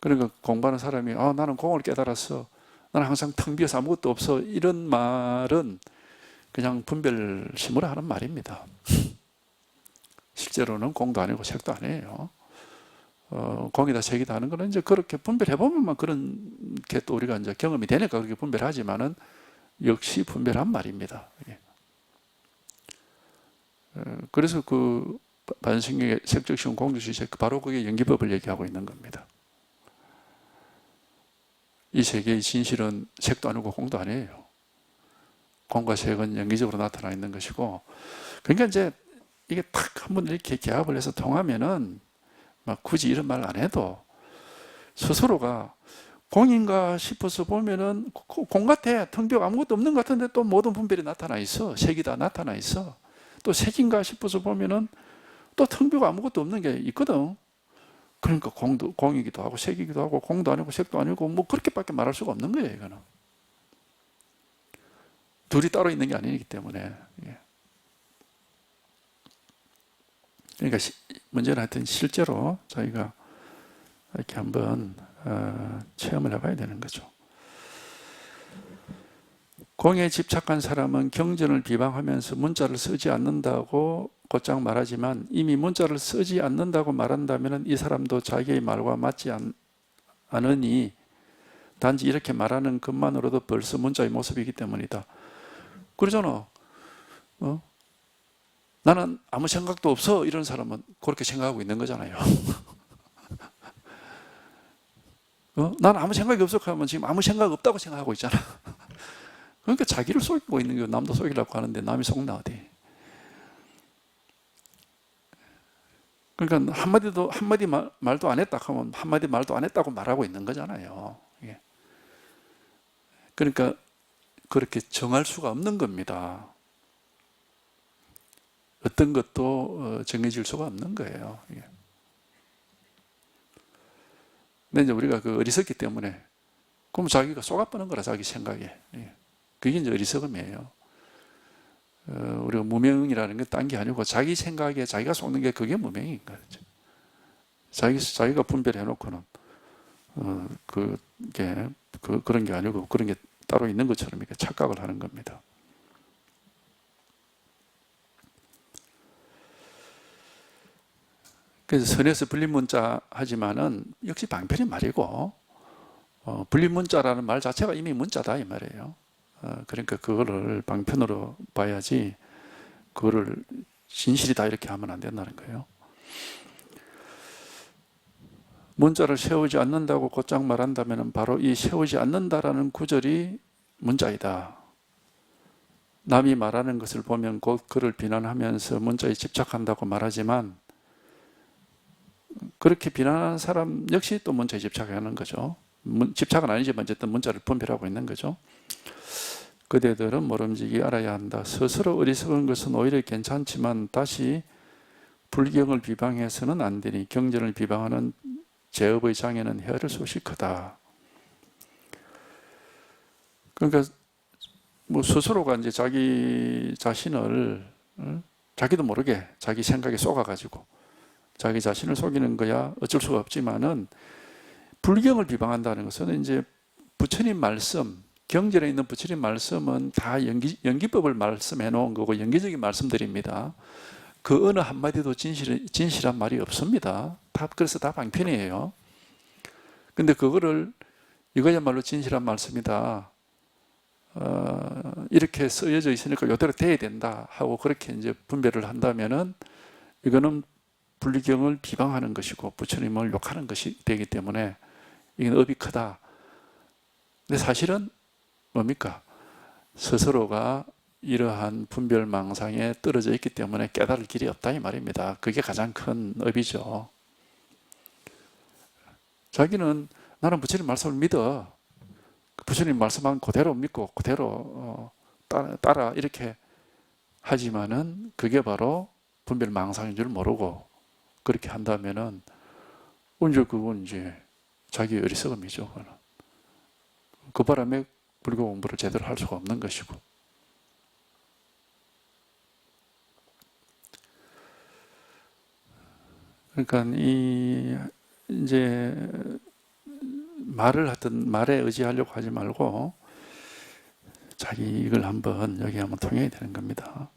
그러니까 공부하는 사람이 나는 공을 깨달았어. 나는 항상 텅 비어서 아무것도 없어. 이런 말은 그냥 분별심으로 하는 말입니다. 실제로는 공도 아니고 색도 아니에요. 공이다 색이다 하는 거는 이제 그렇게 분별해보면 그런 게 또 우리가 이제 경험이 되니까 그렇게 분별하지만은 역시 분별한 말입니다. 그래서 그 반신경의 색적시공 공주시색 바로 그게 연기법을 얘기하고 있는 겁니다. 이 세계의 진실은 색도 아니고 공도 아니에요. 공과 색은 연기적으로 나타나 있는 것이고, 그러니까 이제 이게 탁 한번 이렇게 개합을 해서 통하면은 막 굳이 이런 말 안 해도 스스로가 공인가 싶어서 보면은 공 같아. 텅 비어 아무것도 없는 것 같은데 또 모든 분별이 나타나 있어. 색이 다 나타나 있어. 또 색인가 싶어서 보면은 또 텅 비고 아무것도 없는 게 있거든. 그러니까 공이기도 하고 색이기도 하고 공도 아니고 색도 아니고 뭐 그렇게밖에 말할 수가 없는 거예요. 이거는 둘이 따로 있는 게 아니기 때문에. 그러니까 문제는 하여튼 실제로 저희가 이렇게 한번 체험을 해봐야 되는 거죠. 공에 집착한 사람은 경전을 비방하면서 문자를 쓰지 않는다고 곧장 말하지만 이미 문자를 쓰지 않는다고 말한다면 이 사람도 자기의 말과 맞지 않으니 단지 이렇게 말하는 것만으로도 벌써 문자의 모습이기 때문이다. 그러잖아. 나는 아무 생각도 없어. 이런 사람은 그렇게 생각하고 있는 거잖아요. 나는 아무 생각이 없어 하면 지금 아무 생각 없다고 생각하고 있잖아. 그러니까 자기를 속이고 있는 거 남도 속이려고 하는데 남이 속나 어디. 그러니까 한마디 말도 안 했다 하면 한마디 말도 안 했다고 말하고 있는 거잖아요. 그러니까 그렇게 정할 수가 없는 겁니다. 어떤 것도 정해질 수가 없는 거예요. 근데 이제 우리가 그 어리석기 때문에 그럼 자기가 쏘가버는 거라 자기 생각에. 그게 이제 어리석음이에요. 우리가 무명이라는 게 딴 게 아니고 자기 생각에 자기가 속는 게 그게 무명인 거죠. 자기가 분별해 놓고는 그런 게 아니고 그런 게 따로 있는 것처럼 이렇게 착각을 하는 겁니다. 그래서 선에서 불린문자 하지만은 역시 방편의 말이고 불린문자라는 말 자체가 이미 문자다 이 말이에요. 그러니까 그거를 방편으로 봐야지 그거를 진실이다 이렇게 하면 안 된다는 거예요. 문자를 세우지 않는다고 곧장 말한다면 바로 이 세우지 않는다라는 구절이 문자이다. 남이 말하는 것을 보면 곧 그를 비난하면서 문자에 집착한다고 말하지만 그렇게 비난하는 사람 역시 또 문자에 집착하는 거죠. 집착은 아니지만 어쨌든 문자를 분별하고 있는 거죠. 그대들은 모름지기 알아야 한다. 스스로 어리석은 것은 오히려 괜찮지만 다시 불경을 비방해서는 안 되니 경전을 비방하는 제업의 장애는 헤아릴 수 없이 크다. 그러니까 뭐 스스로가 이제 자기 자신을 자기도 모르게 자기 생각에 속아가지고 자기 자신을 속이는 거야 어쩔 수가 없지만은 불경을 비방한다는 것은 이제 부처님 말씀, 경전에 있는 부처님 말씀은 다 연기법을 말씀해 놓은 거고 연기적인 말씀들입니다. 그 어느 한마디도 진실한 말이 없습니다. 그래서 다 방편이에요. 근데 그거를 이거야말로 진실한 말씀이다. 이렇게 쓰여져 있으니까 이대로 돼야 된다 하고 그렇게 이제 분별을 한다면은 이거는 불경을 비방하는 것이고 부처님을 욕하는 것이 되기 때문에 이건 업이 크다. 근데 사실은 뭡니까? 스스로가 이러한 분별망상에 떨어져 있기 때문에 깨달을 길이 없다 이 말입니다. 그게 가장 큰 업이죠. 자기는 나는 부처님 말씀을 믿어. 부처님 말씀한 그대로 믿고 그대로 따라 이렇게 하지만은 그게 바로 분별망상인 줄 모르고 그렇게 한다면은 언제 그건 이제 자기 어리석음이죠. 그거는. 그 바람에 불교 공부를 제대로 할 수가 없는 것이고. 그러니까 이제 말을 하든 말에 의지하려고 하지 말고 자기 이걸 한번 여기 한번 통해야 되는 겁니다.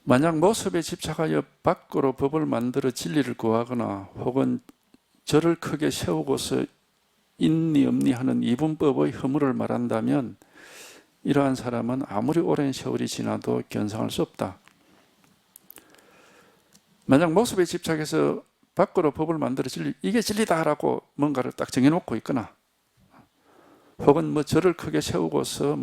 만약 모습에 집착하여 밖으로 법을 만들어 진리를 구하거나 혹은 절을 크게 세우고서 있니 없니 하는 이분법의 허물을 말한다면 이러한 사람은 아무리 오랜 세월이 지나도 견성할 수 없다. 만약 모습에 집착해서 밖으로 법을 만들어 이게 진리다라고 뭔가를 딱 정해놓고 있거나 혹은 뭐 절을 크게 세우고서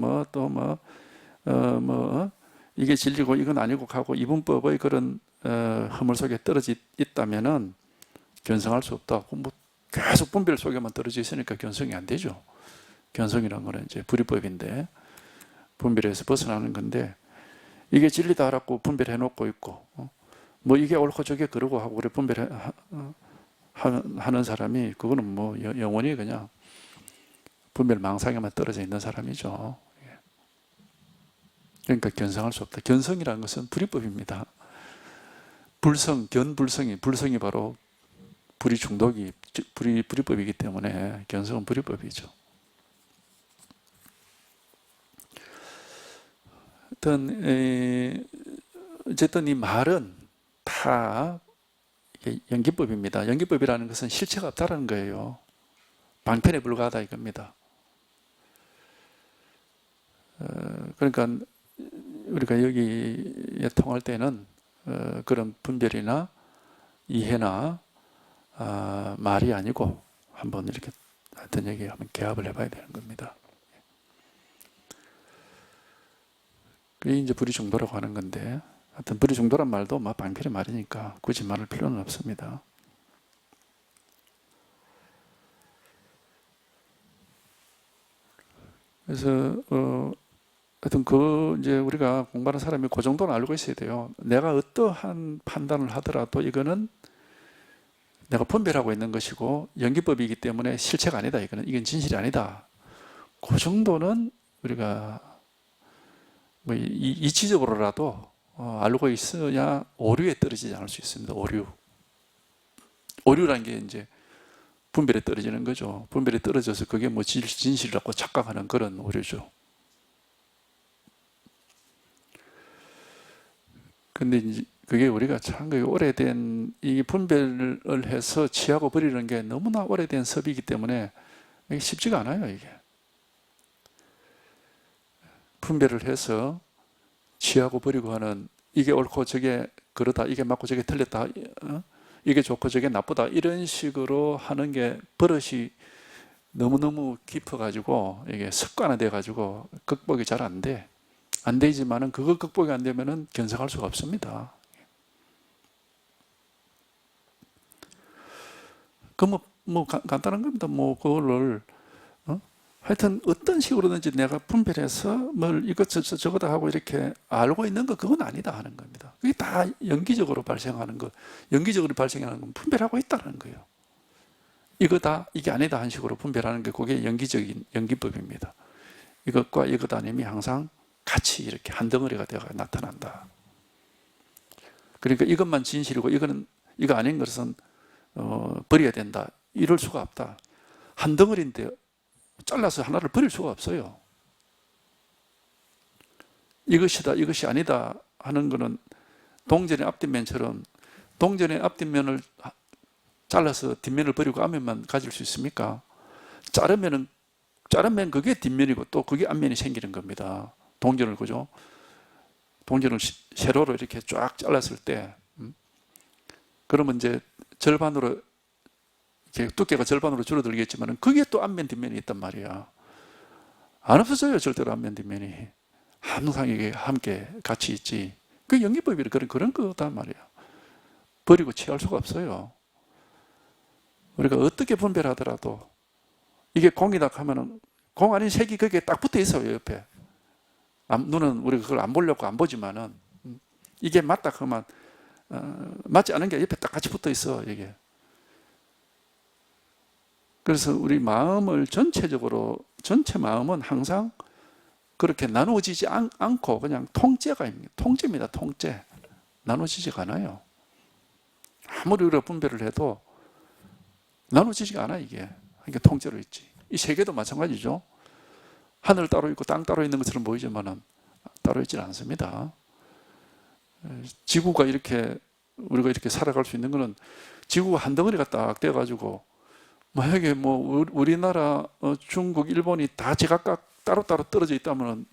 이게 진리고 이건 아니고 하고 이분법의 그런 허물 속에 떨어져 있다면은 견성할 수 없다. 뭐 계속 분별 속에만 떨어져 있으니까 견성이 안 되죠. 견성이란 거는 이제 불이법인데 분별에서 벗어나는 건데 이게 진리다라고 분별해 놓고 있고 뭐 이게 옳고 저게 그러고 하고 그래 분별하는 사람이 그거는 뭐 영원히 그냥 분별 망상에만 떨어져 있는 사람이죠. 그러니까 견성할 수 없다. 견성이라는 것은 불이법입니다. 불성이 바로 불이 중독이 불이법이기 때문에 견성은 불이법이죠. 어쨌든 이 말은 다 연기법입니다. 연기법이라는 것은 실체가 없다는 거예요. 방편에 불과하다 이겁니다. 그러니까 우리가 여기에 통할 때는 그런 분별이나 이해나 말이 아니고 한번 이렇게 하여튼 여기 한번 개합을 해봐야 되는 겁니다. 그게 이제 불의중도라고 하는 건데, 하여튼 불의중도란 말도 막 방패의 말이니까 굳이 말할 필요는 없습니다. 그래서 하여튼 이제 우리가 공부하는 사람이 그 정도는 알고 있어야 돼요. 내가 어떠한 판단을 하더라도 이거는 내가 분별하고 있는 것이고 연기법이기 때문에 실체가 아니다. 이건 진실이 아니다. 그 정도는 우리가 뭐 이치적으로라도 알고 있어야 오류에 떨어지지 않을 수 있습니다. 오류라는 게 이제 분별에 떨어지는 거죠. 분별에 떨어져서 그게 뭐 진실이라고 착각하는 그런 오류죠. 근데 이제 그게 우리가 참 오래된 이 분별을 해서 취하고 버리는 게 너무나 오래된 섭이기 때문에 이게 쉽지가 않아요. 이게 분별을 해서 취하고 버리고 하는, 이게 옳고 저게 그러다, 이게 맞고 저게 틀렸다, 이게 좋고 저게 나쁘다, 이런 식으로 하는 게 버릇이 너무너무 깊어가지고 이게 습관화돼 가지고 극복이 잘 안 돼. 안 되지만은 그거 극복이 안 되면은 견성할 수가 없습니다. 그 간단한 겁니다. 그거를 하여튼 어떤 식으로든지 내가 분별해서 뭘 이것저것 저거다 하고 이렇게 알고 있는 거, 그건 아니다 하는 겁니다. 그게 다 연기적으로 발생하는 거, 연기적으로 발생하는 건 분별하고 있다는 거예요. 이거다, 이게 아니다 한 식으로 분별하는 게 그게 연기적인 연기법입니다. 이것과 이것 아님이 항상 같이 이렇게 한 덩어리가 되어 나타난다. 그러니까 이것만 진실이고 이거 아닌 것은 버려야 된다, 이럴 수가 없다. 한 덩어리인데 잘라서 하나를 버릴 수가 없어요. 이것이다, 이것이 아니다 하는 것은 동전의 앞뒷면처럼, 동전의 앞뒷면을 잘라서 뒷면을 버리고 앞면만 가질 수 있습니까? 자르면 그게 뒷면이고 또 그게 앞면이 생기는 겁니다. 동전을, 그죠? 동전을 세로로 이렇게 쫙 잘랐을 때, 그러면 이제 절반으로, 이렇게 두께가 절반으로 줄어들겠지만 그게 또 앞면 뒷면이 있단 말이야. 안 없어져요, 절대로 앞면 뒷면이. 항상 이게 함께 같이 있지. 그 연기법이 그런 거단 말이야. 버리고 취할 수가 없어요. 우리가 어떻게 분별하더라도 이게 공이다 하면은 공 아닌 색이 거기에 딱 붙어 있어요, 옆에. 눈은 우리가 그걸 안 보려고 안 보지만은 이게 맞다 하면 맞지 않은 게 옆에 딱 같이 붙어 있어, 이게. 그래서 우리 마음을 전체적으로, 전체 마음은 항상 그렇게 나누어지지 않고 그냥 통째입니다. 통째. 나누어지지가 않아요. 아무리 우리가 분별을 해도 나누어지지가 않아, 이게. 그러니까 통째로 있지. 이 세계도 마찬가지죠. 하늘 따로 있고 땅 따로 있는 것처럼 보이지만은 따로 있지는 않습니다. 지구가 우리가 이렇게 살아갈 수 있는 것은 지구가 한 덩어리가 딱 되어가지고, 만약에 우리나라, 중국, 일본이 다 제각각 따로따로 떨어져 있다면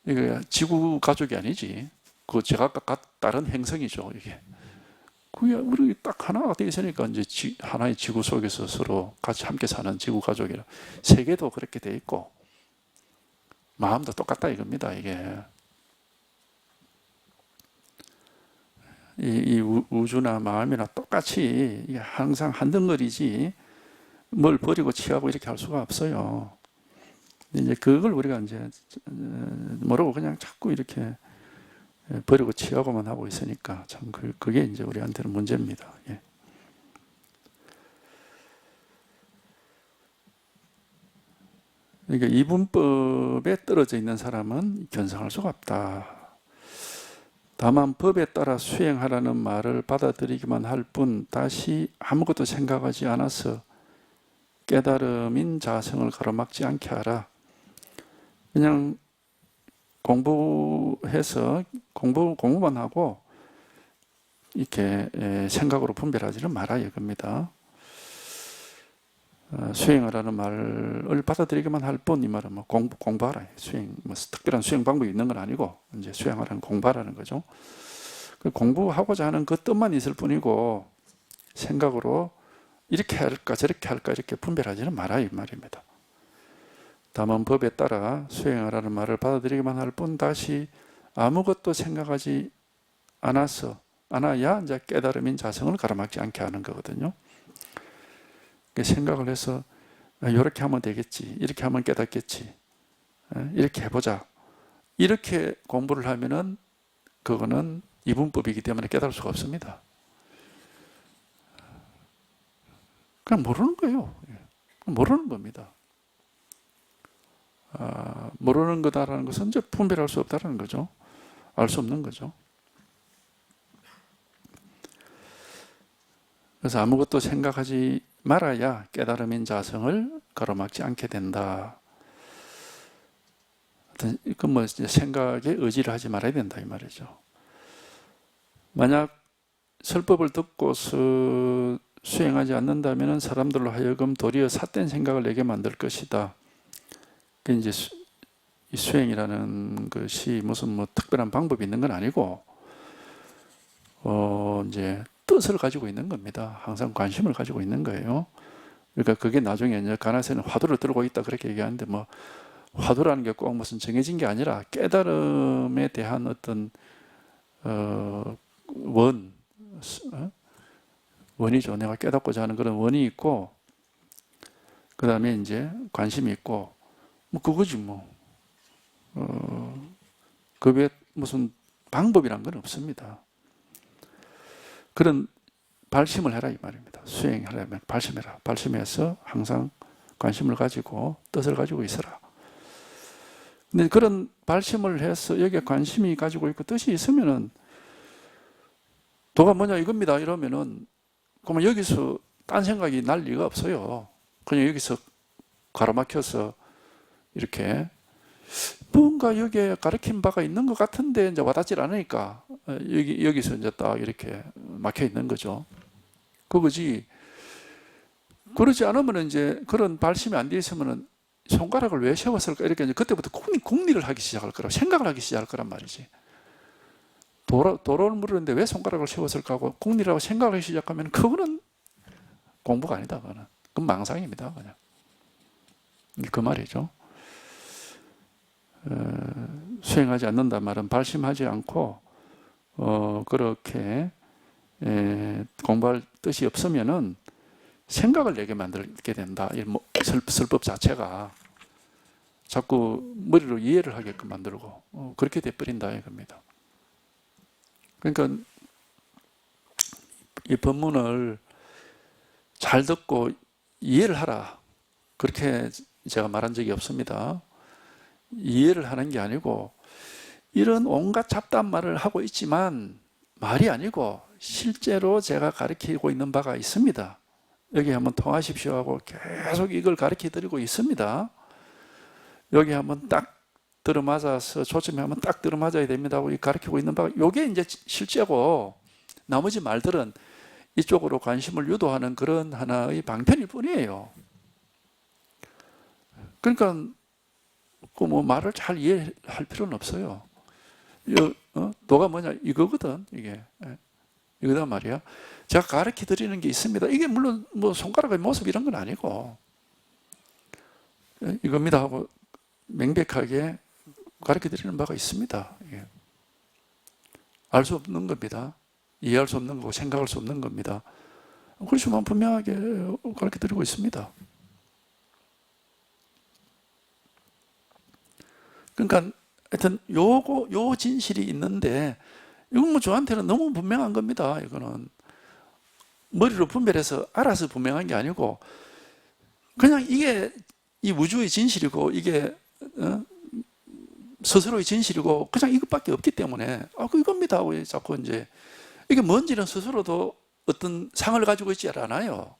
이게 지구 가족이 아니지. 그 제각각 다른 행성이죠, 이게. 그게 우리 딱 하나가 되어 있으니까 이제 하나의 지구 속에서 서로 같이 함께 사는 지구 가족이라. 세계도 그렇게 돼 있고 마음도 똑같다 이겁니다, 이게. 이 우주나 마음이나 똑같이 이게 항상 한 덩어리지 뭘 버리고 취하고 이렇게 할 수가 없어요. 이제 그걸 우리가 이제 모르고 그냥 자꾸 이렇게 버리고 취하고만 하고 있으니까 참 그게 이제 우리한테는 문제입니다. 예. 그러니까 이분법에 떨어져 있는 사람은 견성할 수가 없다. 다만 법에 따라 수행하라는 말을 받아들이기만 할 뿐 다시 아무것도 생각하지 않아서 깨달음인 자성을 가로막지 않게 하라. 그냥 공부해서 공부만 하고 이렇게 생각으로 분별하지는 마라 이겁니다. 수행하라는 말을 받아들이기만 할 뿐, 이 말은 뭐 공부하라. 수행, 뭐 특별한 수행 방법이 있는 건 아니고, 이제 수행하라는 공부하라는 거죠. 그 공부하고자 하는 그 뜻만 있을 뿐이고, 생각으로 이렇게 할까, 저렇게 할까, 이렇게 분별하지는 마라, 이 말입니다. 다만 법에 따라 수행하라는 말을 받아들이기만 할 뿐, 다시 아무것도 생각하지 않아야 이제 깨달음인 자성을 가로막지 않게 하는 거거든요. 생각을 해서 이렇게 하면 되겠지, 이렇게 하면 깨닫겠지, 이렇게 해보자, 이렇게 공부를 하면은 그거는 이분법이기 때문에 깨달을 수가 없습니다. 그냥 모르는 거예요. 모르는 겁니다. 모르는 거다라는 것은 이제 분별할 수 없다는 거죠. 알 수 없는 거죠. 그래서 아무것도 생각하지 말아야 깨달음인 자성을 가로막지 않게 된다. 그 뭐 생각에 의지를 하지 말아야 된다 이 말이죠. 만약 설법을 듣고서 수행하지 않는다면 사람들로 하여금 도리어 삿된 생각을 내게 만들 것이다. 그 이제 이 수행이라는 것이 무슨 뭐 특별한 방법이 있는 건 아니고, 이제 뜻을 가지고 있는 겁니다. 항상 관심을 가지고 있는 거예요. 그러니까 그게 나중에 이제 가나세는 화두를 들고 있다 그렇게 얘기하는데, 뭐 화두라는 게 꼭 무슨 정해진 게 아니라 깨달음에 대한 어떤 원이죠. 내가 깨닫고자 하는 그런 원이 있고, 그 다음에 이제 관심이 있고, 뭐 그거지 뭐. 그 외에 무슨 방법이란 건 없습니다. 그런 발심을 해라 이 말입니다. 수행하려면 발심해라. 발심해서 항상 관심을 가지고 뜻을 가지고 있어라. 근데 그런 발심을 해서 여기에 관심이 가지고 있고 뜻이 있으면은 도가 뭐냐 이겁니다 이러면은, 그러면 여기서 딴 생각이 날 리가 없어요. 그냥 여기서 가로막혀서 이렇게 뭔가 여기에 가르친 바가 있는 것 같은데 이제 와닿질 않으니까 여기서 이제 딱 이렇게 막혀 있는 거죠. 그거지. 그러지 않으면 이제 그런 발심이 안 돼 있으면은 손가락을 왜 세웠을까? 이렇게 이제 그때부터 궁리를 하기 시작할 거라고, 생각을 하기 시작할 거란 말이지. 도로를 물었는데 왜 손가락을 세웠을까 하고 궁리라고 생각을 하기 시작하면 그거는 공부가 아니다. 그건 망상입니다. 그냥. 그 말이죠. 수행하지 않는다 말은 발심하지 않고 그렇게 공부할 뜻이 없으면은 생각을 내게 만들게 된다. 이 설법 자체가 자꾸 머리로 이해를 하게끔 만들고 그렇게 돼버린다 이겁니다. 그러니까 이 법문을 잘 듣고 이해를 하라, 그렇게 제가 말한 적이 없습니다. 이해를 하는 게 아니고, 이런 온갖 잡다한 말을 하고 있지만 말이 아니고 실제로 제가 가르치고 있는 바가 있습니다. 여기 한번 통하십시오 하고 계속 이걸 가르쳐 드리고 있습니다. 여기 한번 딱 들어맞아서 초점이 한번 딱 들어맞아야 됩니다 하고 가르치고 있는 바가, 이게 이제 실제고, 나머지 말들은 이쪽으로 관심을 유도하는 그런 하나의 방편일 뿐이에요. 그러니까 그 뭐 말을 잘 이해할 필요는 없어요. 도가 뭐냐 이거거든. 이거단 말이야. 제가 가르쳐 드리는 게 있습니다. 이게 물론 뭐 손가락의 모습 이런 건 아니고 이겁니다 하고 명백하게 가르쳐 드리는 바가 있습니다. 알 수 없는 겁니다. 이해할 수 없는 거고 생각할 수 없는 겁니다. 그렇지만 분명하게 가르쳐 드리고 있습니다. 그러니까 하여튼 요 진실이 있는데, 이건 뭐 저한테는 너무 분명한 겁니다. 이거는 머리로 분별해서 알아서 분명한 게 아니고, 그냥 이게 이 우주의 진실이고, 이게 스스로의 진실이고, 그냥 이것밖에 없기 때문에 이겁니다 하고 자꾸 이제 이게 뭔지는 스스로도 어떤 상을 가지고 있지 않아요.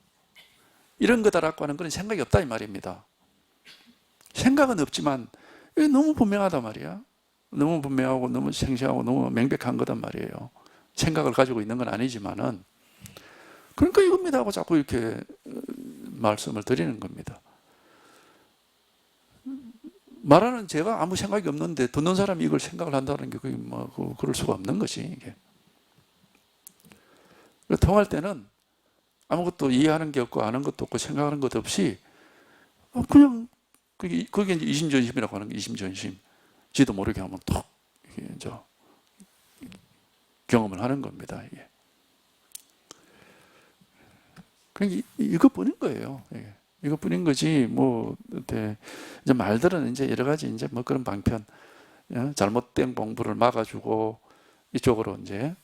이런 거다라고 하는 그런 생각이 없다 이 말입니다. 생각은 없지만 이게 너무 분명하단 말이야. 너무 분명하고 너무 생생하고 너무 명백한 거단 말이에요. 생각을 가지고 있는 건 아니지만은. 그러니까 이겁니다 하고 자꾸 이렇게 말씀을 드리는 겁니다. 말하는 제가 아무 생각이 없는데 듣는 사람이 이걸 생각을 한다는 게 그게 뭐 그럴 수가 없는 거지 이게. 통할 때는 아무것도 이해하는 게 없고 아는 것도 없고 생각하는 것도 없이 그냥 그게 이제 이심전심이라고 하는 게 이심전심. 지도 모르게 하면 톡 이제 경험을 하는 겁니다. 이게. 그러니까 이것뿐인 거예요. 이게. 이것뿐인 거지 뭐 이제 말들은 이제 여러 가지 이제 뭐 그런 방편, 잘못된 공부를 막아주고 이쪽으로 이제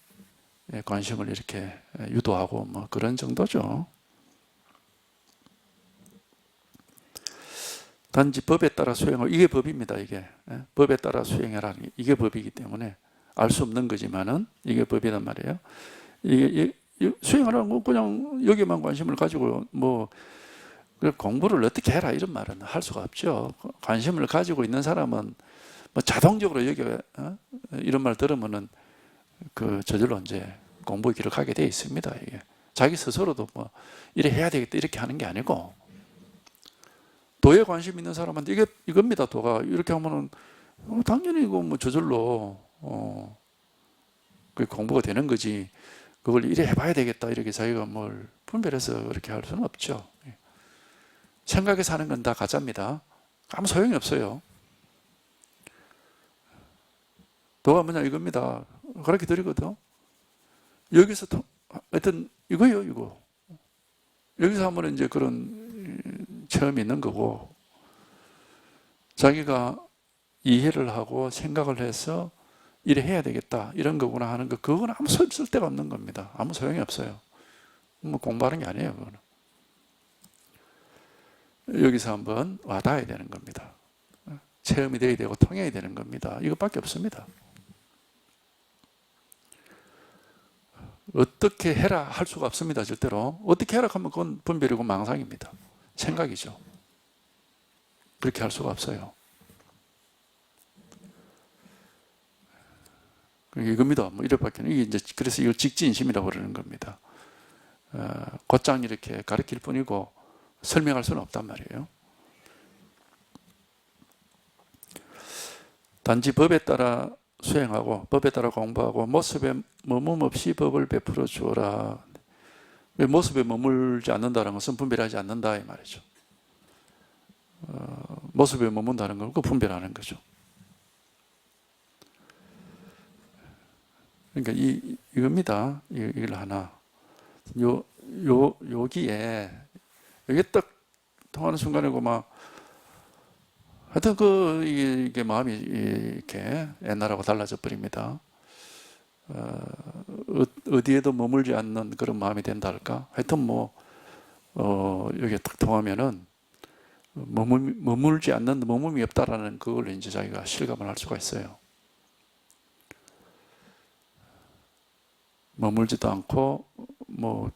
관심을 이렇게 유도하고 뭐 그런 정도죠. 단지 법에 따라 수행을, 이게 법입니다. 이게 법에 따라 수행해라는 이게 법이기 때문에 알 수 없는 거지만은 이게 법이란 말이에요. 이게 수행하라는 건 그냥 여기만 관심을 가지고 뭐 공부를 어떻게 해라 이런 말은 할 수가 없죠. 관심을 가지고 있는 사람은 뭐 자동적으로 여기 이런 말 들으면은 저절로 이제 공부 길을 가게 돼 있습니다. 이게 자기 스스로도 뭐 이래 해야 되겠다 이렇게 하는 게 아니고 도에 관심 있는 사람한테 이겁니다. 도가 이렇게 하면은 당연히 이거 뭐 저절로 공부가 되는 거지. 그걸 이래 해봐야 되겠다 이렇게 자기가 뭘 분별해서 그렇게 할 수는 없죠. 생각에 사는 건 다 가짜입니다. 아무 소용이 없어요. 도가 뭐냐 이겁니다. 그렇게 드리거든. 여기서 하여튼 이거요 이거. 여기서 하면 이제 그런 체험이 있는 거고 자기가 이해를 하고 생각을 해서 이래 해야 되겠다 이런 거구나 하는 거 그건 아무 쓸데가 없는 겁니다. 아무 소용이 없어요. 뭐 공부하는 게 아니에요. 그거는. 여기서 한번 와닿아야 되는 겁니다. 체험이 돼야 되고 통해야 되는 겁니다. 이것밖에 없습니다. 어떻게 해라 할 수가 없습니다. 절대로. 어떻게 해라 하면 그건 분별이고 망상입니다. 생각이죠. 그렇게 할 수가 없어요. 이겁니다. 뭐 이래밖에 이게 이제 그래서 이걸 직진심이라고 그러는 겁니다. 곧장 이렇게 가르칠 뿐이고 설명할 수는 없단 말이에요. 단지 법에 따라 수행하고 법에 따라 공부하고 모습에 머문 없이 법을 베풀어 주어라. 모습에 머물지 않는다는 것은 분별하지 않는다 이 말이죠. 모습에 머문다는 걸 분별하는 거죠. 그러니까 이겁니다. 이걸 하나. 여기에 이게 딱 통하는 순간이고 막 하여튼 이게 마음이 이렇게 옛날하고 달라져 버립니다. 어디에도 머물지 않는 그런 마음이 된다 할까? 하여튼 뭐 여기에 딱 통하면은 머물지 않는 머물이 없다라는 그걸 이제 자기가 실감을 할 수가 있어요. 머물지도 않고 뭐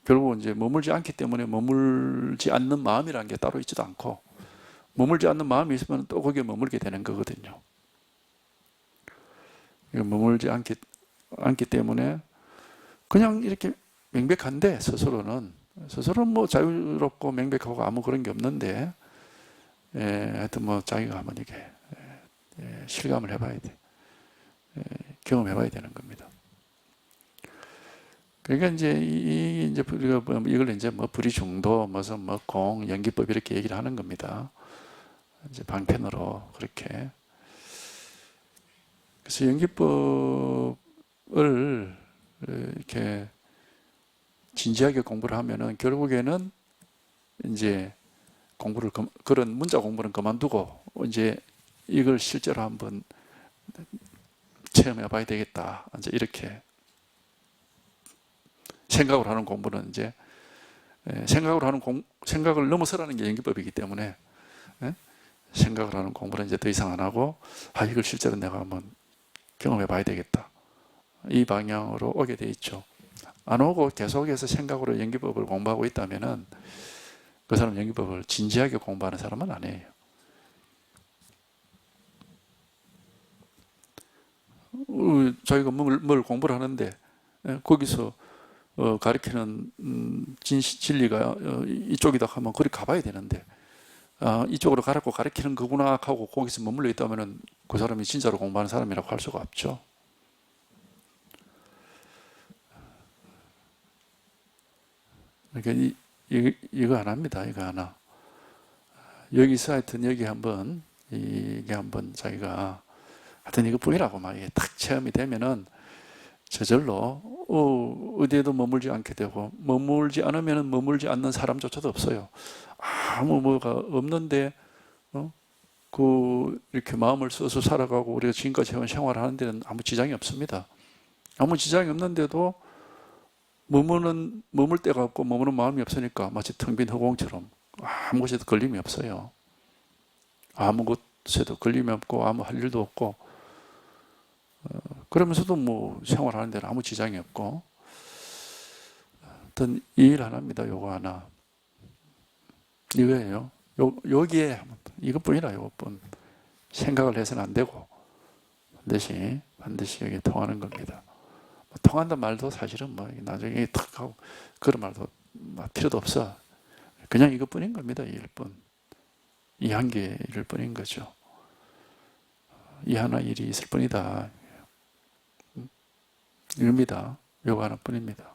결국 이제 머물지 않기 때문에 머물지 않는 마음이라는 게 따로 있지도 않고 머물지 않는 마음이 있으면 또 거기에 머물게 되는 거거든요. 머물지 않기 때문에 그냥 이렇게 명백한데 스스로는 뭐 자유롭고 명백하고 아무 그런 게 없는데 하여튼 뭐 자기가 한번 이렇게 실감을 해봐야 돼. 경험해봐야 되는 겁니다. 그러니까 이제 우리가 이걸 이제 뭐 불이중도 무슨 뭐 공 연기법 이렇게 얘기를 하는 겁니다. 이제 방편으로 그렇게. 그래서 연기법을 이렇게 진지하게 공부를 하면은 결국에는 이제 그런 문자 공부는 그만두고 이제 이걸 실제로 한번 체험해 봐야 되겠다. 이제 이렇게 생각을 하는 공부는 이제 생각을 넘어서라는 게 연기법이기 때문에 생각을 하는 공부는 이제 더 이상 안 하고 이걸 실제로 내가 한번 경험해 봐야 되겠다. 이 방향으로 오게 돼 있죠. 안 오고 계속해서 생각으로 연기법을 공부하고 있다면은 그 사람 연기법을 진지하게 공부하는 사람은 아니에요. 자기가 뭘 공부를 하는데 거기서 가리키는 진리가 이쪽이다 하면 그리 가봐야 되는데 이쪽으로 가라고 가리키는 거구나 하고 거기서 머물러 있다면 그 사람이 진짜로 공부하는 사람이라고 할 수가 없죠. 그러니까 이거 하나입니다. 이거 하나. 여기서 하여튼 여기 한번 이게 한번 자기가 하여튼 이것뿐이라고 막 이게 딱 체험이 되면은 저절로 어디에도 머물지 않게 되고, 머물지 않으면 머물지 않는 사람조차도 없어요. 아무 뭐가 없는데 이렇게 마음을 써서 살아가고 우리가 지금까지 해온 생활하는 데는 아무 지장이 없습니다. 아무 지장이 없는데도 머물 데가 없고 머무는 마음이 없으니까 마치 텅 빈 허공처럼 아무 곳에도 걸림이 없어요. 아무 곳에도 걸림이 없고 아무 할 일도 없고, 그러면서도 뭐 생활하는 데는 아무 지장이 없고, 어떤 이 일 하나입니다. 요거 하나. 이거예요. 여기에 이것뿐이라, 이것뿐. 생각을 해서는 안 되고 반드시 여기에 통하는 겁니다. 통한단 말도 사실은 뭐 나중에 탁 하고 그런 말도 필요도 없어. 그냥 이것뿐인 겁니다. 이 일뿐. 이 한 개의 일일 뿐인 거죠. 이 하나 일이 있을 뿐이다. 이겁니다. 요거 하나뿐입니다.